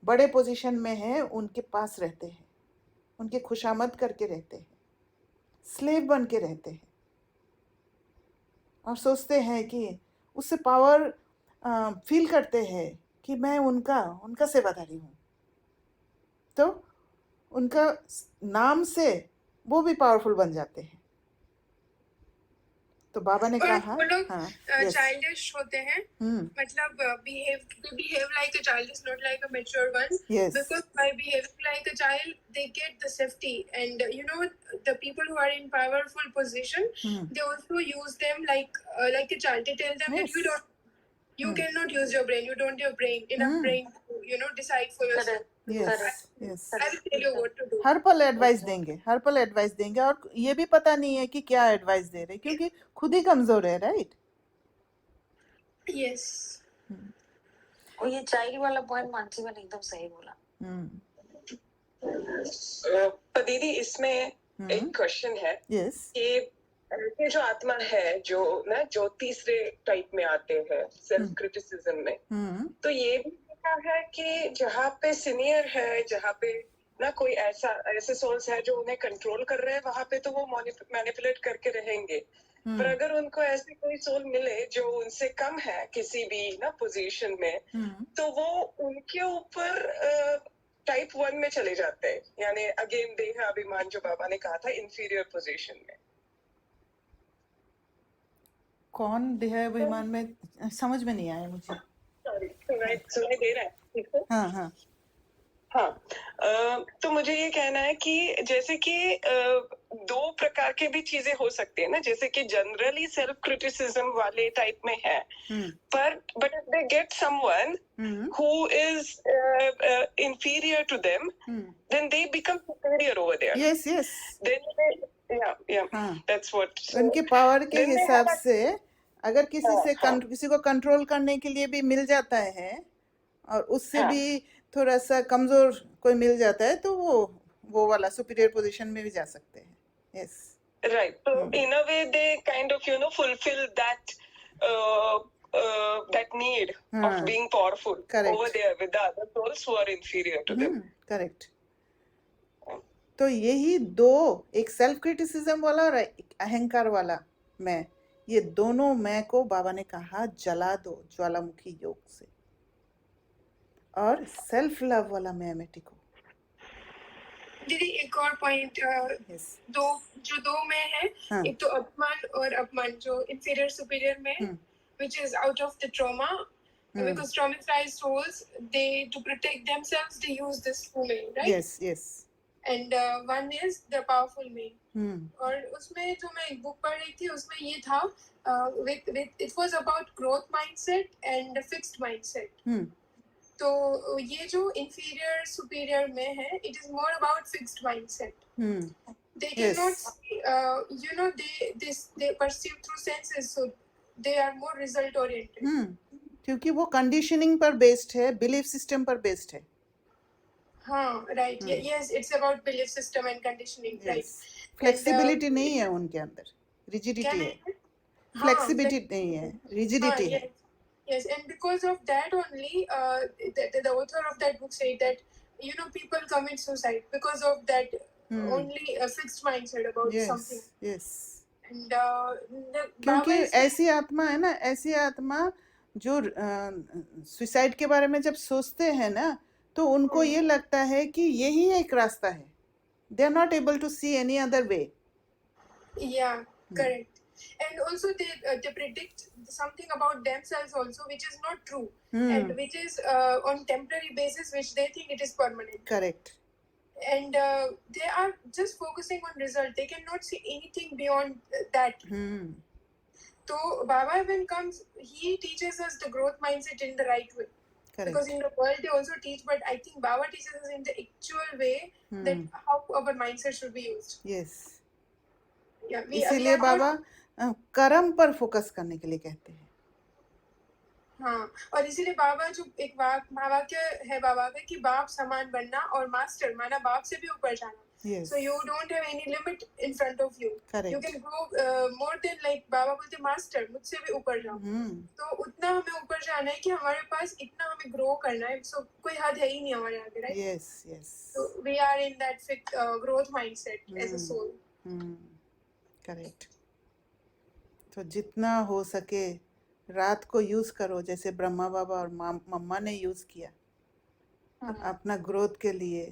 A: बड़े पोजीशन में है उनके पास रहते हैं, उनके खुशामद करके रहते हैं, स्लेव बन के रहते हैं, और सोचते हैं कि उससे पावर फील करते हैं कि मैं उनका सेवादारी हूँ, तो उनका नाम से वो भी पावरफुल बन जाते हैं। तो बाबा ने कहा
C: वो लोग चाइल्डिश होते हैं, मतलब behave like a child, is not like a mature one.
A: Yes.
C: Because by behaving like a child they get the safety, and you know the people who are in powerful position, they also use them like a child. They tell them that You cannot use your brain. You don't have enough brain to, decide for yourself.
A: Yes.
C: I will tell you what to do.
A: हर पल advice देंगे और ये भी पता नहीं है कि क्या एडवाइस दे रहे, क्योंकि खुद ही कमजोर है, राइट?
C: Yes.
G: और ये चाइल्ड वाला पॉइंट मानसी मैंने एकदम सही बोला।
E: पर दीदी इसमें एक क्वेश्चन है कि ये जो आत्मा है जो तीसरे टाइप में आते हैं सेल्फ क्रिटिसिज्म में, तो ये भी देखा है कि जहाँ पे सीनियर है, जहाँ पे ना कोई ऐसे सोल्स है जो उन्हें कंट्रोल कर रहे हैं, वहां पे तो वो मैनिपुलेट करके रहेंगे। पर अगर उनको ऐसे कोई सोल मिले जो उनसे कम है किसी भी ना पोजीशन में, तो वो उनके ऊपर टाइप 1 में चले जाते हैं, यानी अगेन देह अभिमान जो बाबा ने कहा था, इंफीरियर पोजीशन में।
A: कौन देह अभिमान में, समझ में नहीं आया मुझे।
E: सॉरी, सुनाई दे रहा है? हाँ। तो मुझे ये कहना है कि जैसे कि दो प्रकार के भी चीजें हो सकती है ना, जैसे कि जनरली सेल्फ क्रिटिसिज्म वाले टाइप में है, पर but if they get someone who is inferior to them, then they become superior over there.
A: Yes.
E: Then that's what.
A: उनके पावर के हिसाब से अगर किसी को कंट्रोल करने के लिए भी मिल जाता है और उससे भी थोड़ा सा कमजोर कोई मिल जाता है, तो वो वाला सुपीरियर पोजीशन में भी जा सकते हैं। Yes,
E: right. तो in a way they kind of fulfil that need of being powerful over there with the other souls who are inferior to them.
A: Correct. तो यही दो, एक सेल्फ क्रिटिसिज्म वाला और एक अहंकार वाला मैं, ये दोनों मैं को बाबा ने कहा जला दो ज्वालामुखी योग से, और सेल्फ लव वाला मैं मिटिको।
C: दीदी एक और पॉइंट, दो मैं है, एक तो अपमान और अपमान जो इंफीरियर सुपीरियर में, which is out of the trauma, because traumatized souls, they to protect themselves they use this me, right?
A: Yes.
C: And one is the powerful me. और उसमें जो मैं एक बुक पढ़ रही थी उसमें ये था, with it was about growth mindset and fixed mindset. तो ये जो inferior superior में है, it is more about fixed mindset. They cannot see, they perceive through senses, so they are more result oriented.
A: क्योंकि वो कंडीशनिंग पर based है, belief system पर बेस्ड है।
C: हाँ, right. Yes, it's about belief system and conditioning, right.
A: Flexibility नहीं है उनके अंदर, रिजिडिटी है। फ्लेक्सिबिलिटी नहीं है, रिजिडिटी है।
C: Yes, and because of that only, the author of that book said that people commit suicide because of that only a fixed mindset about something.
A: Yes.
C: And
A: क्योंकि ऐसी आत्मा है ना, ऐसी आत्मा जो सुसाइड के बारे में जब सोचते हैं ना, तो उनको ये लगता है कि यही एक रास्ता है। They are not able to see any other way.
C: Yeah, correct. And also they predict something about themselves also, which is not true, and which is on temporary basis, which they think it is permanent.
A: Correct.
C: And they are just focusing on result. They cannot see anything beyond that. So Baba when comes, he teaches us the growth mindset in the right way. Correct. Because in the world they also teach, but I think Baba teaches us in the actual way that how our mindset should be used.
A: Yes.
C: Yeah,
A: इसीलिए बाबा कर्म पर focus करने के लिए कहते हैं।
C: हाँ, और इसीलिए बाबा जो एक वाक्य है बाबा का कि बाप समान बनना और मास्टर माना बाप से भी ऊपर जाना।
A: Yes.
C: So you don't have any limit in front of you.
A: Correct.
C: You can go more than like बाबा बोलते मास्टर, मुझसे भी ऊपर जाओ। तो उतना हमें ऊपर जाना है कि हमारे पास इतना हमें ग्रो करना है। So कोई हद है ही नहीं हमारे आगे, right?
A: Yes.
C: So we are in that growth mindset as a soul.
A: Correct. तो जितना हो सके रात को यूज करो, जैसे ब्रह्मा बाबा और मम्मा ने यूज किया अपना ग्रोथ के लिए।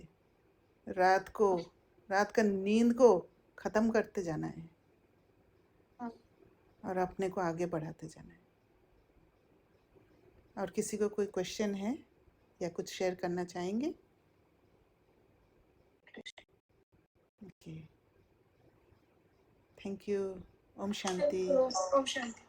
A: रात का नींद को खत्म करते जाना है और अपने को आगे बढ़ाते जाना है। और किसी को कोई क्वेश्चन है या कुछ शेयर करना चाहेंगे? Okay, thank you. ओम शांति।
C: ओम शांति।